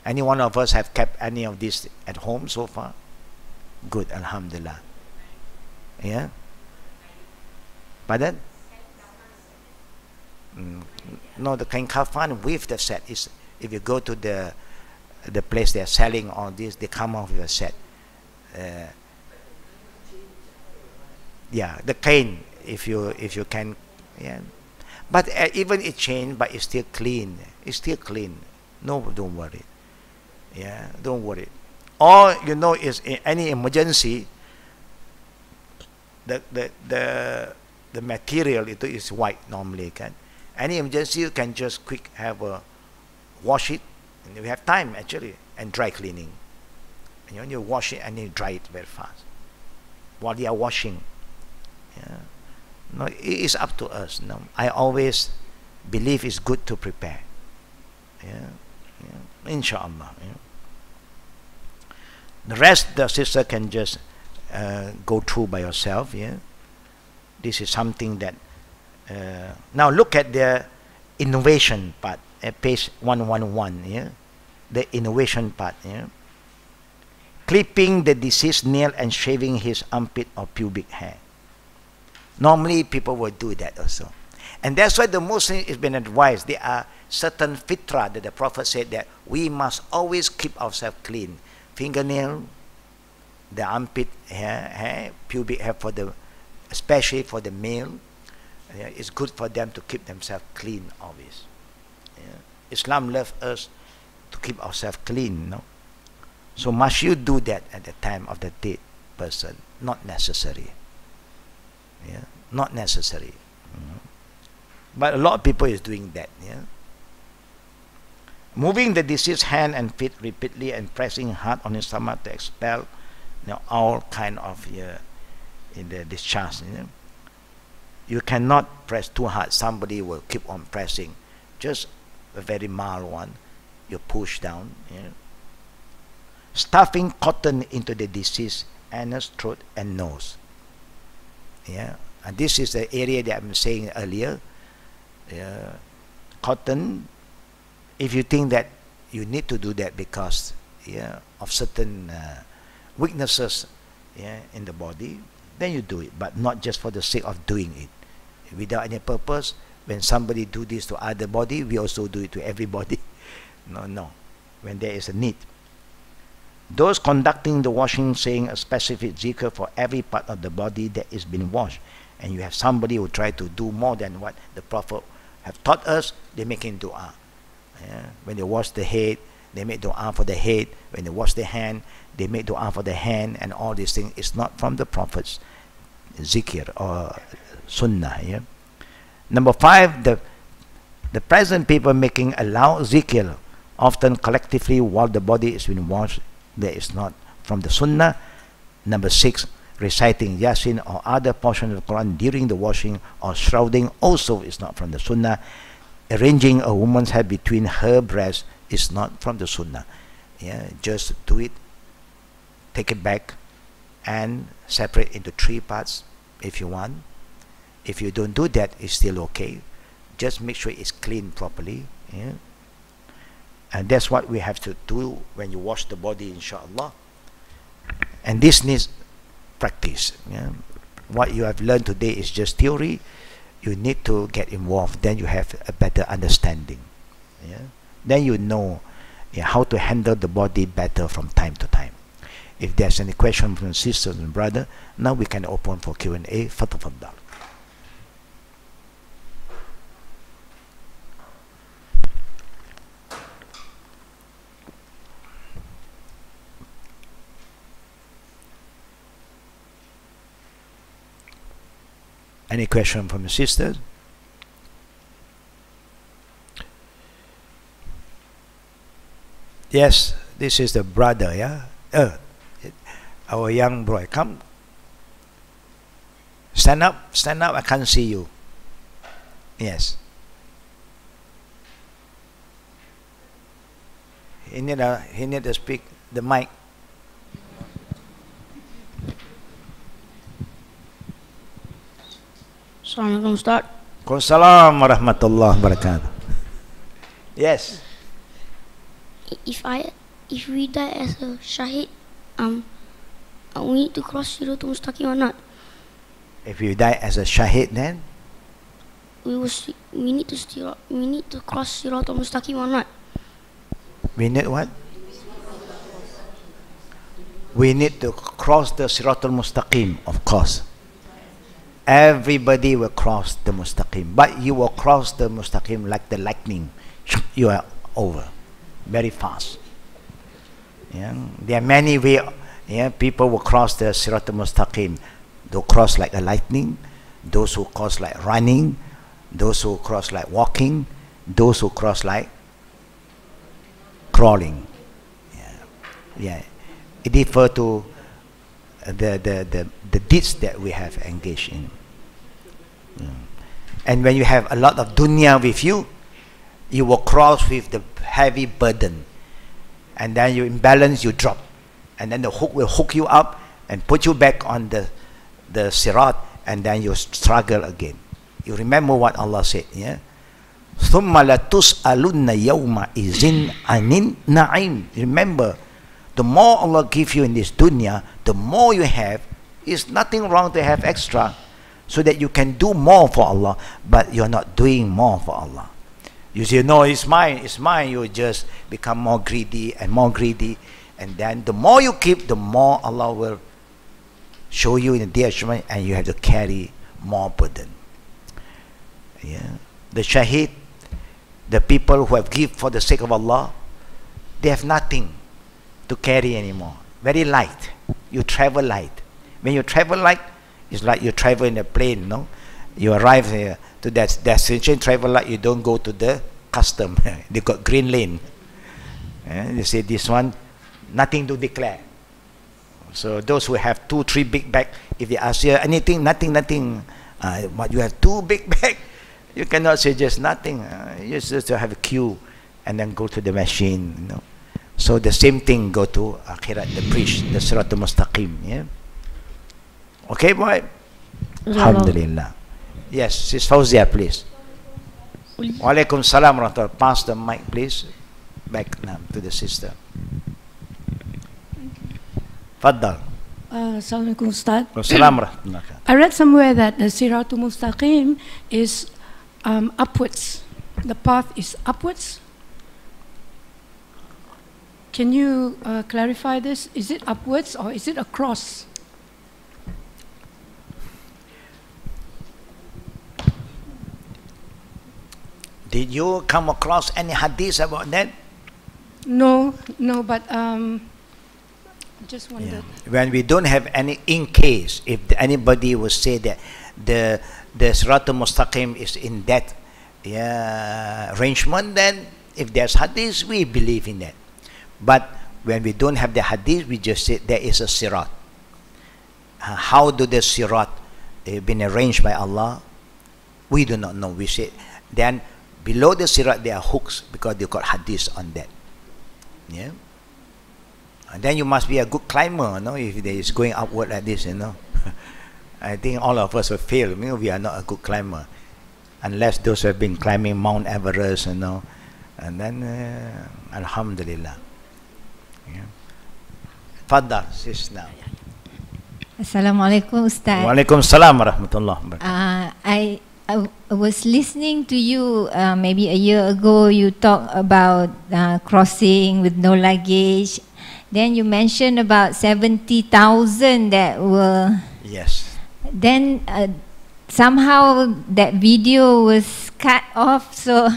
Any one of us have kept any of this at home so far? Good, alhamdulillah. Yeah. Pardon? No, the kain kafan with the set is, if you go to the place they're selling all this, they come out with a set. Yeah, the kain, if you can, yeah. But even it changed, but it's still clean. It's still clean. No, don't worry. Yeah, don't worry. All you know is in any emergency, the material it is white normally. Any emergency you can just quick have a wash it, and you have time actually, and dry cleaning. And when you wash it and you dry it very fast while you are washing. Yeah. No, it is up to us. No, I always believe it's good to prepare. Yeah, yeah. Inshallah. Yeah. The rest the sister can just go through by yourself. Yeah, this is something that. Now look at the innovation part at page 111. Yeah, the innovation part. Yeah, clipping the deceased nail and shaving his armpit or pubic hair. Normally people will do that also, and that's why the Muslim has been advised. There are certain fitrah that the Prophet said that we must always keep ourselves clean. Fingernail, the armpit hair, pubic hair, for the, especially for the male, it's good for them to keep themselves clean always. Yeah. Islam loves us to keep ourselves clean. No, so must you do that at the time of the dead person? Not necessary. Yeah, not necessary. But a lot of people is doing that. Yeah. Moving the deceased hand and feet repeatedly and pressing hard on his stomach to expel, all kind of in the discharge. You cannot press too hard. Somebody will keep on pressing. Just a very mild one. You push down. Yeah. Stuffing cotton into the deceased anus, throat, and nose. Yeah, and this is the area that I'm saying earlier. Cotton, if you think that you need to do that because of certain weaknesses in the body, then you do it, but not just for the sake of doing it without any purpose. When somebody do this to other body, we also do it to everybody. No, when there is a need. Those conducting the washing saying a specific zikr for every part of the body that is being washed, and you have somebody who try to do more than what the Prophet have taught us, they making dua. Yeah. When they wash the head, they make dua for the head. When they wash the hand, they make dua for the hand, and all these things is not from the Prophet's zikr or sunnah. Yeah. Number 5, the present people making a loud zikr, often collectively while the body is being washed. That is not from the sunnah. Number 6, reciting Yasin or other portion of the Quran during the washing or shrouding also is not from the sunnah. Arranging a woman's head between her breasts is not from the sunnah. Yeah, just do it, take it back, and separate into 3 parts if you want. If you don't do that, it's still okay. Just make sure it's clean properly. Yeah? And that's what we have to do when you wash the body, inshallah. And this needs practice. Yeah? What you have learned today is just theory. You need to get involved. Then you have a better understanding. Yeah? Then you know how to handle the body better from time to time. If there's any question from sisters and brother, now we can open for Q&A. Fatafaddal. Any question from the sisters? Yes, this is the brother, yeah? Our young boy. Come. Stand up, I can't see you. Yes. He need to speak the mic. Assalamualaikum Ustaz. Waalaikumsalam warahmatullahi wabarakatuh. Yes. If we die as a shahid, we need to cross Siratul Mustaqim or not? If you die as a shahid, then We need to cross Siratul Mustaqim or not? we need what? We need to cross the Siratul Mustaqim, of course. Everybody will cross the Mustaqim, but you will cross the Mustaqim like the lightning. You are over very fast. Yeah? There are many ways. Yeah? People will cross the Siratul Mustaqim. They'll cross like a lightning. Those who cross like running. Those who cross like walking. Those who cross like crawling. Yeah. It refers to the deeds that we have engaged in. And when you have a lot of dunya with you, you will cross with the heavy burden, and then you imbalance, you drop, and then the hook will hook you up and put you back on the sirat, and then you struggle again. You remember what Allah said, yeah? ثُمَّ لَتُسْأَلُنَّ يَوْمَئِذٍ عَنِ النَّعِيمِ. Remember, the more Allah gives you in this dunya, the more you have. It's nothing wrong to have extra, so that you can do more for Allah, but you're not doing more for Allah. You say, no, it's mine, you just become more greedy, and then the more you keep, the more Allah will show you in the day of Judgment, and you have to carry more burden. Yeah. The shaheed, the people who have given for the sake of Allah, they have nothing to carry anymore. Very light. You travel light. When you travel light, it's like you travel in a plane, no? You arrive here to that destination, travel light, you don't go to the custom. They got green lane. They say this one, nothing to declare. So those who have 2-3 big bag, if they ask you anything, nothing. But you have 2 big bag, you cannot say just nothing. You just have a queue and then go to the machine, you know. So the same thing go to akhirat, the bridge, the Siratul Mustaqim. Yeah. Okay, boy. Alhamdulillah. Yes, Sis Fauzia, please. Walaikum salam warahmatullahi. Pass the mic, please. Back now to the sister. Faddal. Assalamualaikum Ustaz. Salam warahmatullahi. I read somewhere that the Siratul Mustaqim is upwards. The path is upwards. Can you clarify this? Is it upwards or is it across? Did you come across any hadith about that? No, but just wondered. Yeah. When we don't have any, in case if anybody will say that the Siratul Mustaqim is in that arrangement, then if there's hadith, we believe in that. But when we don't have the hadith, we just say there is a sirat. How do the sirat been arranged by Allah? We do not know. We say then below the sirat there are hooks because they got hadith on that. Yeah. And then you must be a good climber, no? If there is going upward like this, you know. I think all of us will fail. You know, we are not a good climber, unless those who have been climbing Mount Everest, you know, and then Alhamdulillah. Yeah. Fadda, sis now. Assalamualaikum Ustaz. Waalaikumsalam warahmatullahi wabarakatuh. I was listening to you maybe a year ago. You talked about crossing with no luggage. Then you mentioned about 70,000 that were. Yes. Then somehow that video was cut off. So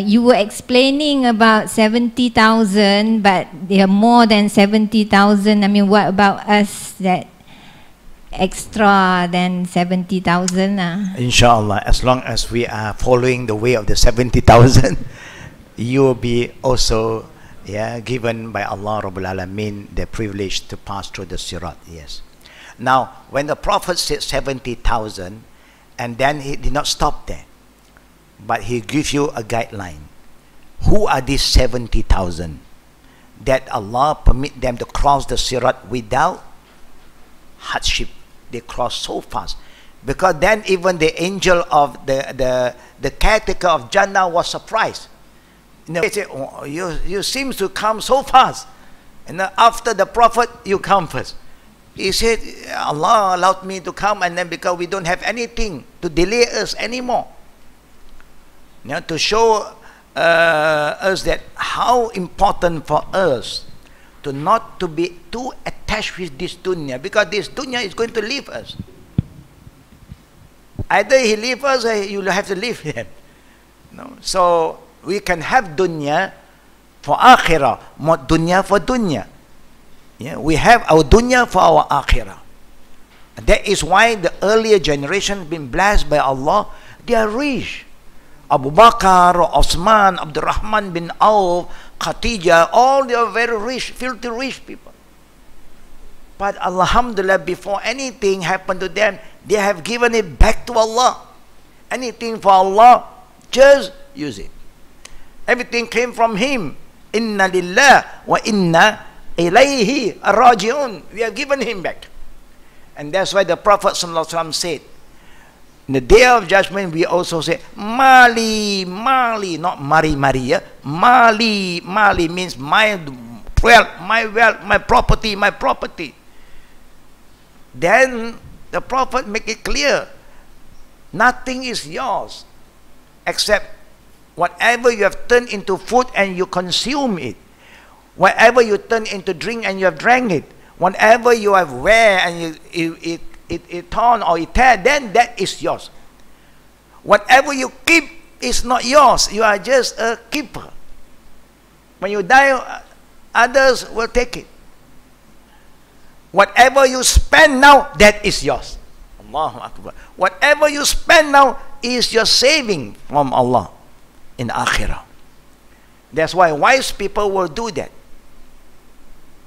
you were explaining about 70,000, but there are more than 70,000. I mean, what about us that extra than 70,000? Inshallah, as long as we are following the way of the 70,000, you will be also given by Allah Rabbul Alameen the privilege to pass through the Sirat. Yes. Now, when the Prophet said 70,000, and then he did not stop there, but he gives you a guideline. Who are these 70,000 that Allah permit them to cross the Sirat without hardship? They cross so fast, because then even the angel of the caretaker of Jannah was surprised. You know, they say, oh, you seem to come so fast, and after the Prophet you come first. He said, Allah allowed me to come, and then because we don't have anything to delay us anymore. You know, to show us that how important for us to not to be too attached with this dunya, because this dunya is going to leave us. Either he leave us or you will have to leave him. No? So we can have dunya for akhirah, not dunya for dunya. Yeah, we have our dunya for our akhirah. And that is why the earlier generation been blessed by Allah. They are rich. Abu Bakr, Osman, Abdul Rahman bin Auf, Khatijah, all they are very rich, filthy rich people. But Alhamdulillah, before anything happened to them, they have given it back to Allah. Anything for Allah, just use it. Everything came from Him. Inna lillah wa inna ilayhi raji'un. We have given Him back. And that's why the Prophet ﷺ said, in the day of judgment, we also say, Mali, Mali, not Mari, Maria. Mali, Mali means my wealth, my property, my property. Then the Prophet make it clear, nothing is yours except whatever you have turned into food and you consume it. Whatever you turn into drink and you have drank it. Whatever you have wear and it torn or it tear, then that is yours. Whatever you keep is not yours. You are just a keeper. When you die, others will take it. Whatever you spend now, that is yours. Allahu Akbar. Whatever you spend now is your saving from Allah in Akhirah. That's why wise people will do that.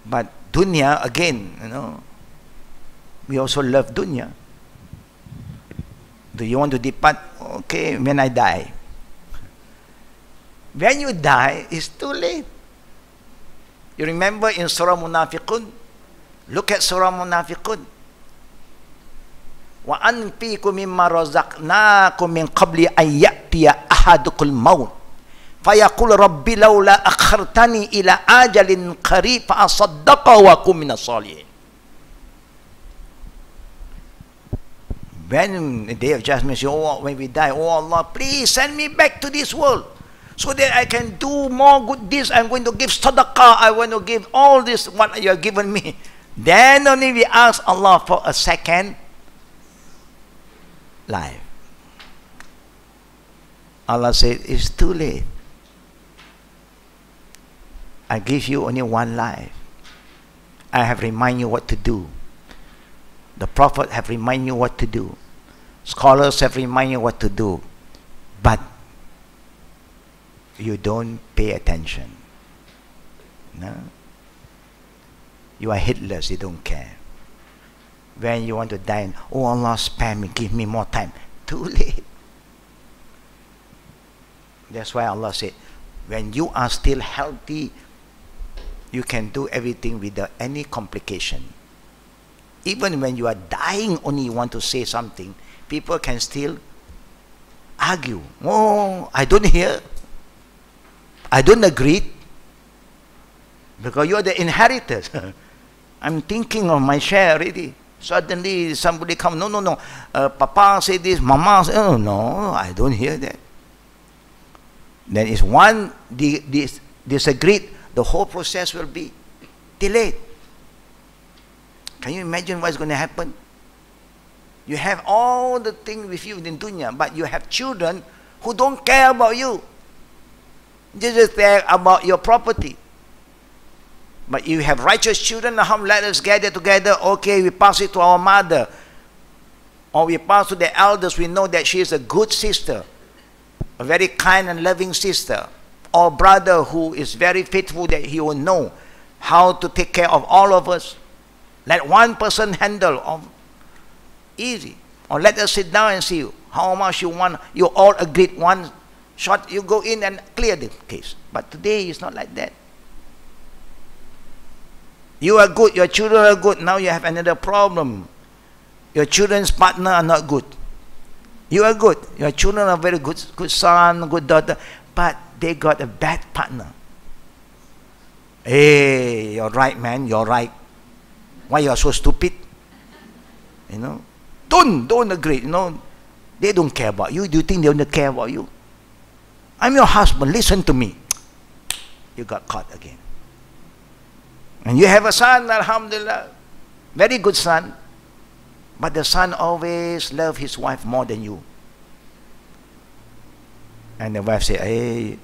But dunya, again, you know, we also love dunya. Do you want to depart? Okay, when I die. When you die, it's too late. You remember in Surah Munafiqun? Look at Surah Munafiqun. Wa anfiqu mimma razaqnakum min qabli an ya'tiya ahadukul maut. Fayaqul rabbi laula akhartani ila ajalin qarib fa asaddaqa wa kum minas salihin. When the day of judgment, when we die, oh Allah, please send me back to this world so that I can do more good deeds. I'm going to give sadaqah. I want to give all this what you have given me. Then only we ask Allah for a second life. Allah said, it's too late. I give you only one life. I have reminded you what to do. The Prophet have reminded you what to do. Scholars have reminded you what to do. But you don't pay attention. No? You are heedless, you don't care. When you want to die, oh Allah, spare me, give me more time. Too late. That's why Allah said, when you are still healthy, you can do everything without any complication. Even when you are dying, only you want to say something, people can still argue. Oh, I don't hear. I don't agree. Because you are the inheritors. I'm thinking of my share already. Suddenly somebody come, no. Papa said this, Mama said, oh no, I don't hear that. Then if one disagreed, the whole process will be delayed. Can you imagine what's going to happen? You have all the things with you in dunya, but you have children who don't care about you. They just care about your property. But you have righteous children, let us gather together. Okay, we pass it to our mother. Or we pass to the elders. We know that she is a good sister. A very kind and loving sister. Or brother who is very faithful, that he will know how to take care of all of us. Let one person handle. Easy. Or let us sit down and see how much you want. You all agreed one shot. You go in and clear the case. But today it's not like that. You are good, your children are good, now you have another problem. Your children's partner are not good. You are good, your children are very good son, good daughter, but they got a bad partner. Hey, you're right, man, you're right. Why you are so stupid? You know, don't agree. You know, they don't care about you. Do you think they don't care about you? I'm your husband, listen to me. You got caught again. And you have a son, alhamdulillah, very good son, but the son always loves his wife more than you. And the wife say, hey,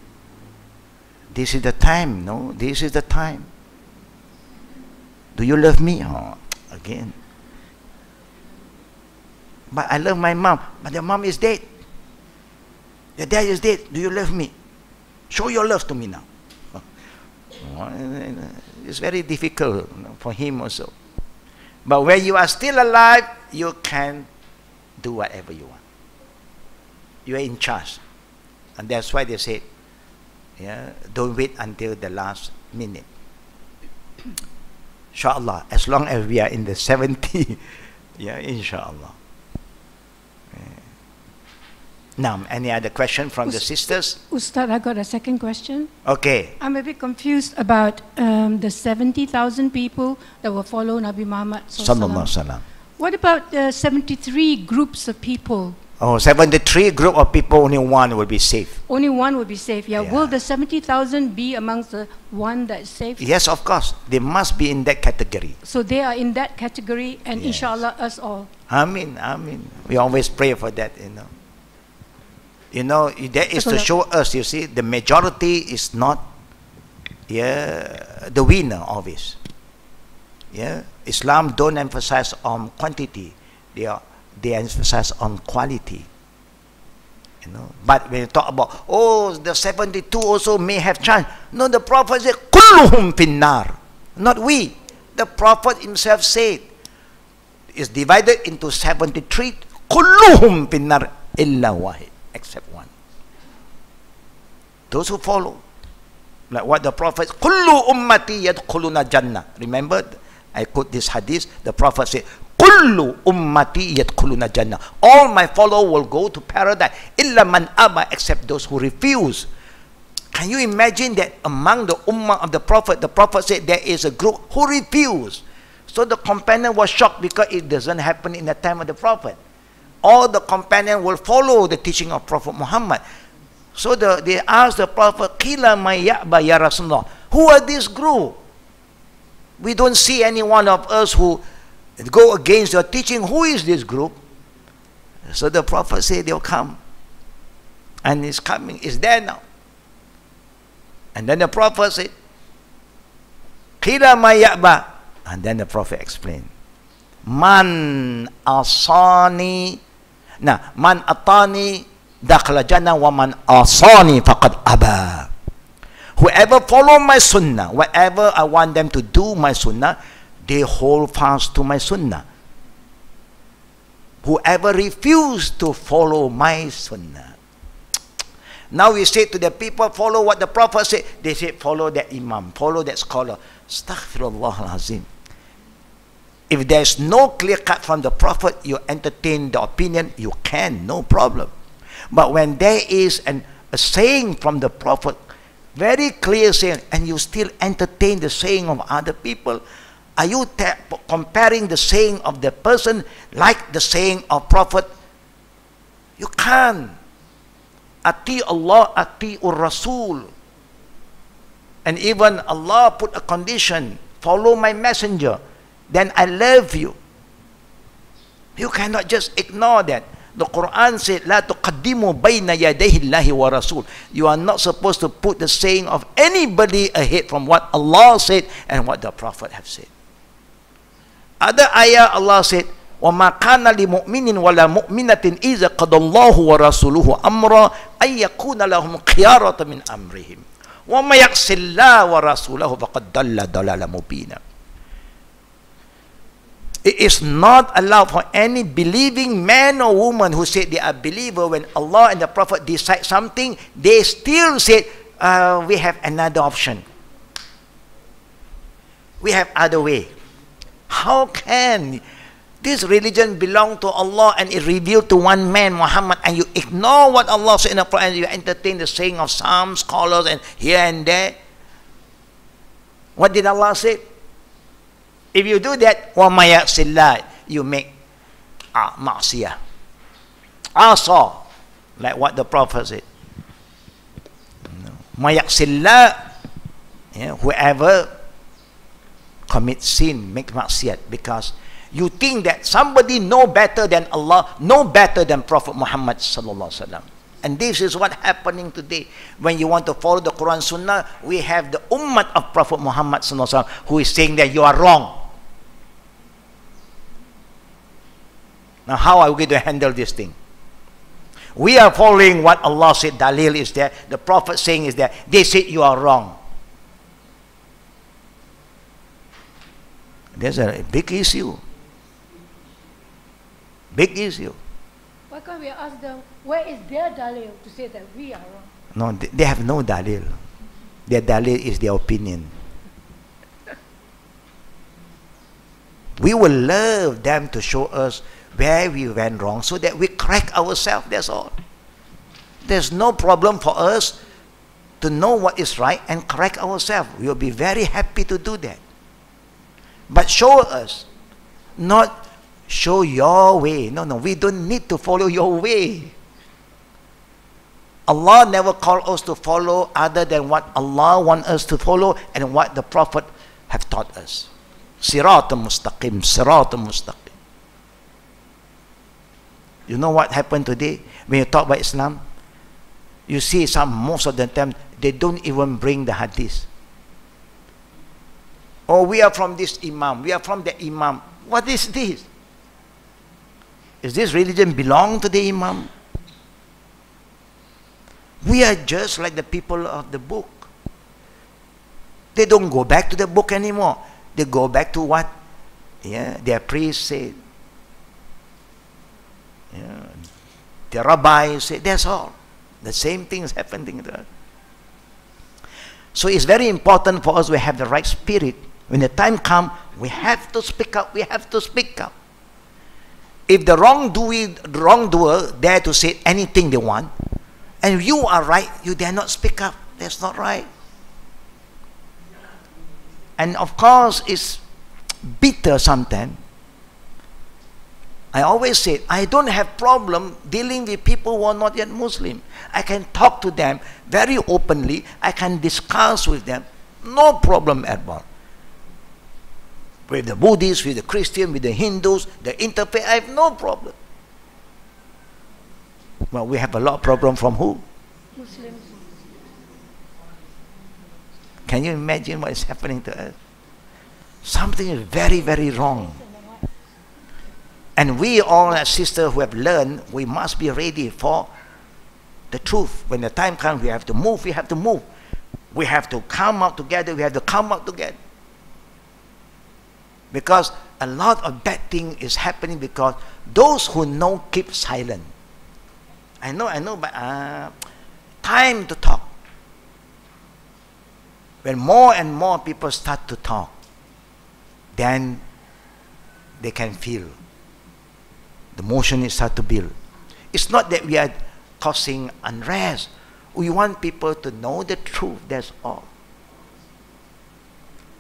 this is the time, no? This is the time. Do you love me? Oh, again. But I love my mom, but the mom is dead. The dad is dead. Do you love me? Show your love to me now. It's very difficult for him also. But when you are still alive, you can do whatever you want. You are in charge. And that's why they say, yeah, don't wait until the last minute. Inshallah, as long as we are in the 70, yeah, inshallah. Now, any other question from the sisters? Ustad, I got a second question. Okay. I'm a bit confused about the 70,000 people that will follow Nabi Muhammad Sallallahu Alaihi Wasallam. What about the 73 groups of people? Oh, 73 group of people, only one will be safe. Only one will be safe. Yeah. Yeah. Will the 70,000 be amongst the one that is safe? Yes, of course. They must be in that category. So they are in that category, and Yes. inshallah us all. Amin, amin. We always pray for that, you know. You know, that is to show us, you see, the majority is not, yeah, the winner always. Yeah, Islam don't emphasize on quantity; they emphasize on quality. You know, but when you talk about, oh, the 72 also may have chance. No, the Prophet said, "Kulluhum finnar." Not we. The Prophet himself said, it's divided into 73. Kulluhum finnar illa wahid. Except one. Those who follow, like what the Prophet, Kullu ummati yadkhuluna jannah. Remember, I quote this hadith. The Prophet said, Kullu ummati yadkhuluna jannah. All my followers will go to paradise. Illa man aba, except those who refuse. Can you imagine that among the ummah of the Prophet said there is a group who refuse. So the companion was shocked because it doesn't happen in the time of the Prophet. All the companions will follow the teaching of Prophet Muhammad. So they asked the Prophet, Qila ma ya'ba ya Rasulullah. Who are this group? We don't see any one of us who go against your teaching. Who is this group? So the Prophet said they'll come. And it's coming. It's there now. And then the Prophet said, Qila ma ya'ba. And then the Prophet explained, Man asani. Nah, man atani dakhala jannah wa man asani faqad aba. Whoever follow my sunnah, whatever I want them to do my sunnah, they hold fast to my sunnah. Whoever refuse to follow my sunnah. Now we say to the people, follow what the Prophet said. They say, follow that imam, follow that scholar. Astaghfirullah al-azim. If there's no clear cut from the Prophet, you entertain the opinion, you can, no problem. But when there is a saying from the Prophet, very clear saying, and you still entertain the saying of other people, are you comparing the saying of the person like the saying of Prophet? You can't. Ati Allah, ati Rasul. And even Allah put a condition, follow my messenger, then I love you. You cannot just ignore that. The Quran said, "La tuqaddimu bayna yadayhi Allahi wa Rasul." You are not supposed to put the saying of anybody ahead from what Allah said and what the Prophet have said. Other ayah, Allah said, وَمَا كَانَ لِمُؤْمِنٍ وَلَا مُؤْمِنَةٍ إِذَا قَضَى اللَّهُ وَرَسُولُهُ أَمْرًا أَن يَكُونَ لَهُمْ خِيَارَةٌ مِنْ أَمْرِهِمْ وَمَا يَعْصِ اللَّهَ وَرَسُولَهُ فَقَدْ ضَلَّ ضَلَالًا مُبِينًا. It is not allowed for any believing man or woman who said they are believer, when Allah and the Prophet decide something, they still say, we have another option. We have other way. How can this religion belong to Allah and it revealed to one man, Muhammad, and you ignore what Allah said in the Quran, and you entertain the saying of some scholars and here and there? What did Allah say? If you do that, وَمَا يَعْصِ اللَّهِ, you make ma'siyah. Asa, like what the Prophet said. مَا يَعْصِ اللَّهِ, whoever commits sin, make maksiat, because you think that somebody know better than Allah, know better than Prophet Muhammad sallallahu alaihi wasallam. And this is what happening today. When you want to follow the Quran Sunnah, we have the ummah of Prophet Muhammad sallallahu alaihi wasallam who is saying that you are wrong. Now how are we going to handle this thing? We are following what Allah said, Dalil is there, the Prophet saying is there, they say you are wrong. There's a big issue. Big issue. Why can't we ask them, where is their dalil to say that we are wrong? No, they have no dalil. Their dalil is their opinion. We will love them to show us where we went wrong so that we correct ourselves, that's all. There's no problem for us to know what is right and correct ourselves. We will be very happy to do that. But show us, not show your way. No, we don't need to follow your way. Allah never called us to follow other than what Allah wants us to follow and what the Prophet have taught us. Siratul mustaqim, siratul mustaqim. You know what happened today? When you talk about Islam, you see most of the time, they don't even bring the hadith. Oh, we are from this Imam, we are from the Imam. What is this? Is this religion belong to the Imam? We are just like the people of the book. They don't go back to the book anymore. They go back to what their priest said. The rabbi said, that's all. The same thing is happening to us. So it's very important for us to have the right spirit. When the time comes, we have to speak up. We have to speak up. If the wrongdoer dare to say anything they want, and you are right, you dare not speak up. That's not right. And of course, it's bitter sometimes. I always say, I don't have problem dealing with people who are not yet Muslim. I can talk to them very openly. I can discuss with them. No problem at all. With the Buddhists, with the Christians, with the Hindus, the interfaith, I have no problem. Well, we have a lot of problem from who? Muslims. Can you imagine what is happening to us? Something is very, very wrong. And we all as sisters who have learned, we must be ready for the truth. When the time comes, we have to move, we have to move. We have to come out together, we have to come out together. Because a lot of bad thing is happening because those who know keep silent. I know, but time to talk. When more and more people start to talk, then they can feel. The motion is start to build. It's not that we are causing unrest. We want people to know the truth, that's all.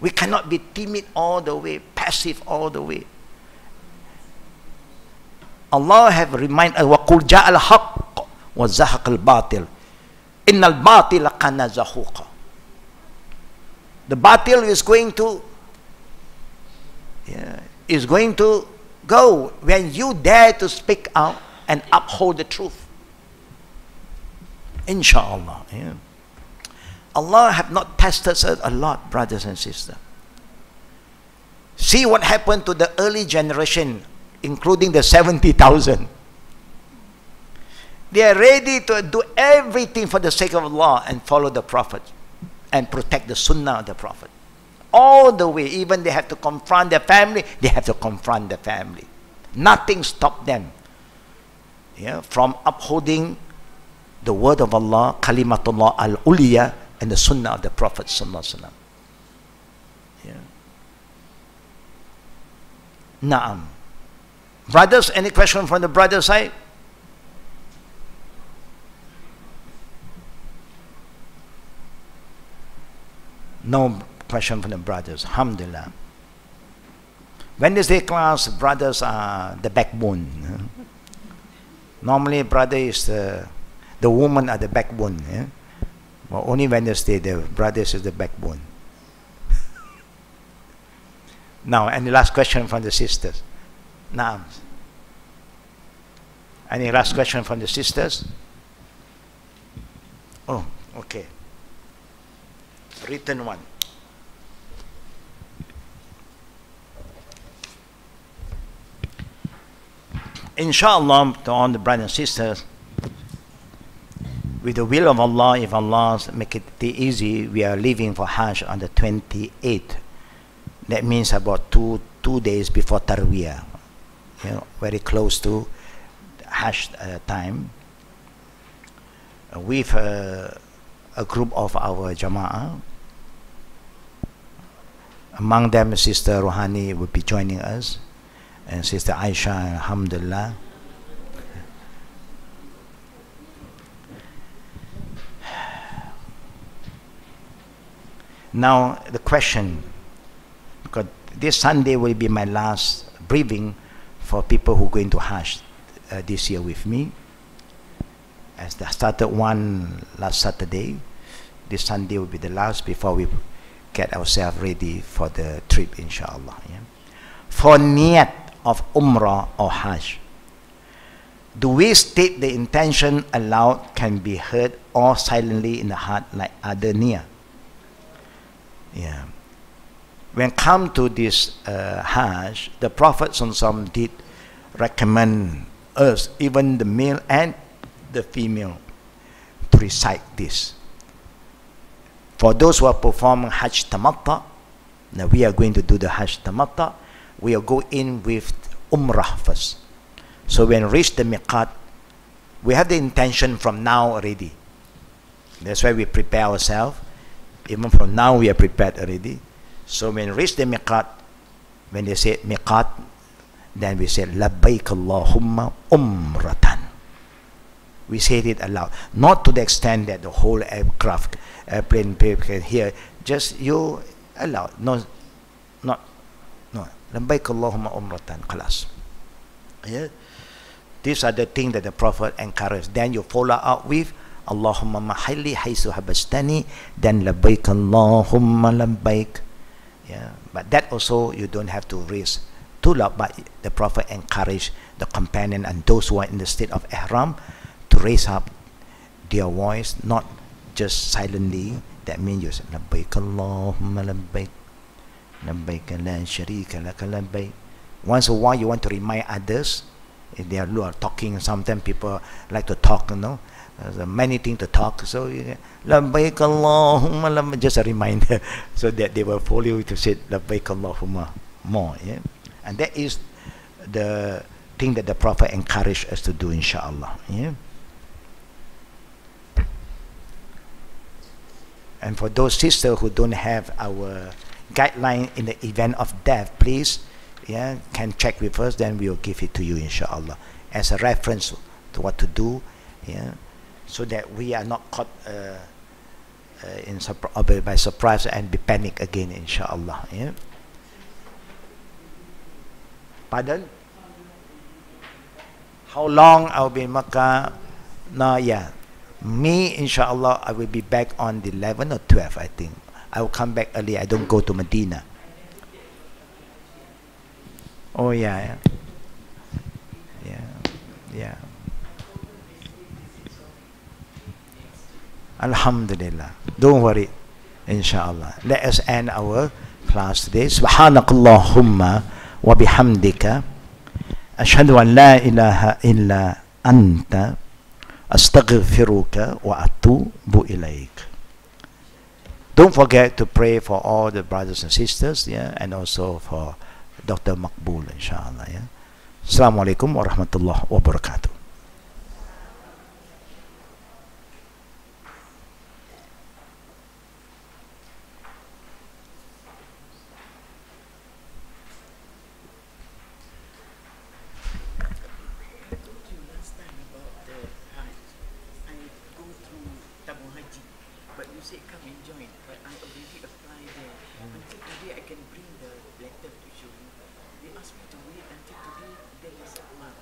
We cannot be timid all the way, passive all the way. Allah have reminded us, وَقُلْ جَاءَ الْحَقِّ وَزَهَقَ الْبَاطِلِ إِنَّ الْبَاطِلَ كَانَ زَهُوقًا. The batil is going to go when you dare to speak out and uphold the truth. Inshallah. Yeah. Allah have not tested us a lot, brothers and sisters. See what happened to the early generation, including the 70,000. They are ready to do everything for the sake of Allah and follow the Prophet and protect the Sunnah of the Prophet. All the way, even they have to confront their family, they have to confront the family. Nothing stopped them, from upholding the word of Allah, Kalimatullah al-Uliya, and the Sunnah of the Prophet Sallallahu Alaihi Wasallam. Naam. Brothers, any question from the brother side? No question from the brothers. Alhamdulillah. Wednesday class, brothers are the backbone. Normally, brother is the woman are the backbone. But only Wednesday, the brothers is the backbone. Now, any last question from the sisters? Now, any last question from the sisters? Oh, okay. Written one. Inshallah, to all the brothers and sisters, with the will of Allah, if Allah make it easy, we are leaving for Hajj on the 28th. That means about two days before Tarwiyah, very close to Hajj time. With a group of our Jama'ah. Among them, Sister Rohani will be joining us, and Sister Aisha, alhamdulillah. Now, the question, because this Sunday will be my last briefing for people who are going to Hajj this year with me. As I started one last Saturday, this Sunday will be the last before we get ourselves ready for the trip, inshallah. For niyat of Umrah or Hajj, do we state the intention aloud, can be heard, or silently in the heart like other niyat? When come to this Hajj, the Prophet ﷺ did recommend us, even the male and the female, to recite this. For those who are performing Hajj Tamatta, now we are going to do the Hajj Tamatta, we will go in with Umrah first. So when we reach the Miqat, we have the intention from now already. That's why we prepare ourselves. Even from now we are prepared already. So when we reach the Miqat, when they say Miqat, then we say Labbaik Allahumma Umratan. We say it aloud, not to the extent that the whole airplane people can hear. Just you aloud. No. Labbaik Allahumma Umratan. Khalas. These are the things that the Prophet encouraged. Then you follow up with Allahumma mahalli haythu habastani, then labbaik Allahumma labbaik. But that also you don't have to raise too loud, but the Prophet encouraged the companion and those who are in the state of ihram to raise up their voice, not just silently. That means you say labbaik Allahumma labbaik, labbaik la sharika laka labbaik. Once in a while you want to remind others. If they are talking, sometimes people like to talk, there's many things to talk, so labbaik Allahumma labbaik, just a reminder so that they will follow you to say labbaik Allahumma more. And that is the thing that the Prophet encouraged us to do, inshallah. And for those sisters who don't have our guideline in the event of death, please, yeah, can check with us, then we'll give it to you, inshallah, as a reference to what to do, yeah, so that we are not caught by surprise and be panic again, inshallah. Yeah. Pardon? How long I'll be in Makkah? No, yeah. Me, inshallah, I will be back on the 11th or 12th, I think. I will come back early. I don't go to Medina. Oh, yeah. Yeah. Yeah. Alhamdulillah. Don't worry. Inshallah. Let us end our class today. Subhanakallahumma wa bihamdika. Ashhadu an la ilaha illa anta. Astaghfiruka wa atubu ilaik. Don't forget to pray for all the brothers and sisters, yeah, and also for Dr. Makbul, inshallah. Yeah. Assalamu alaikum wa rahmatullahi wa barakatuh.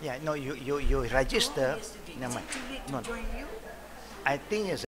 Yeah, no, you register. No, I think it's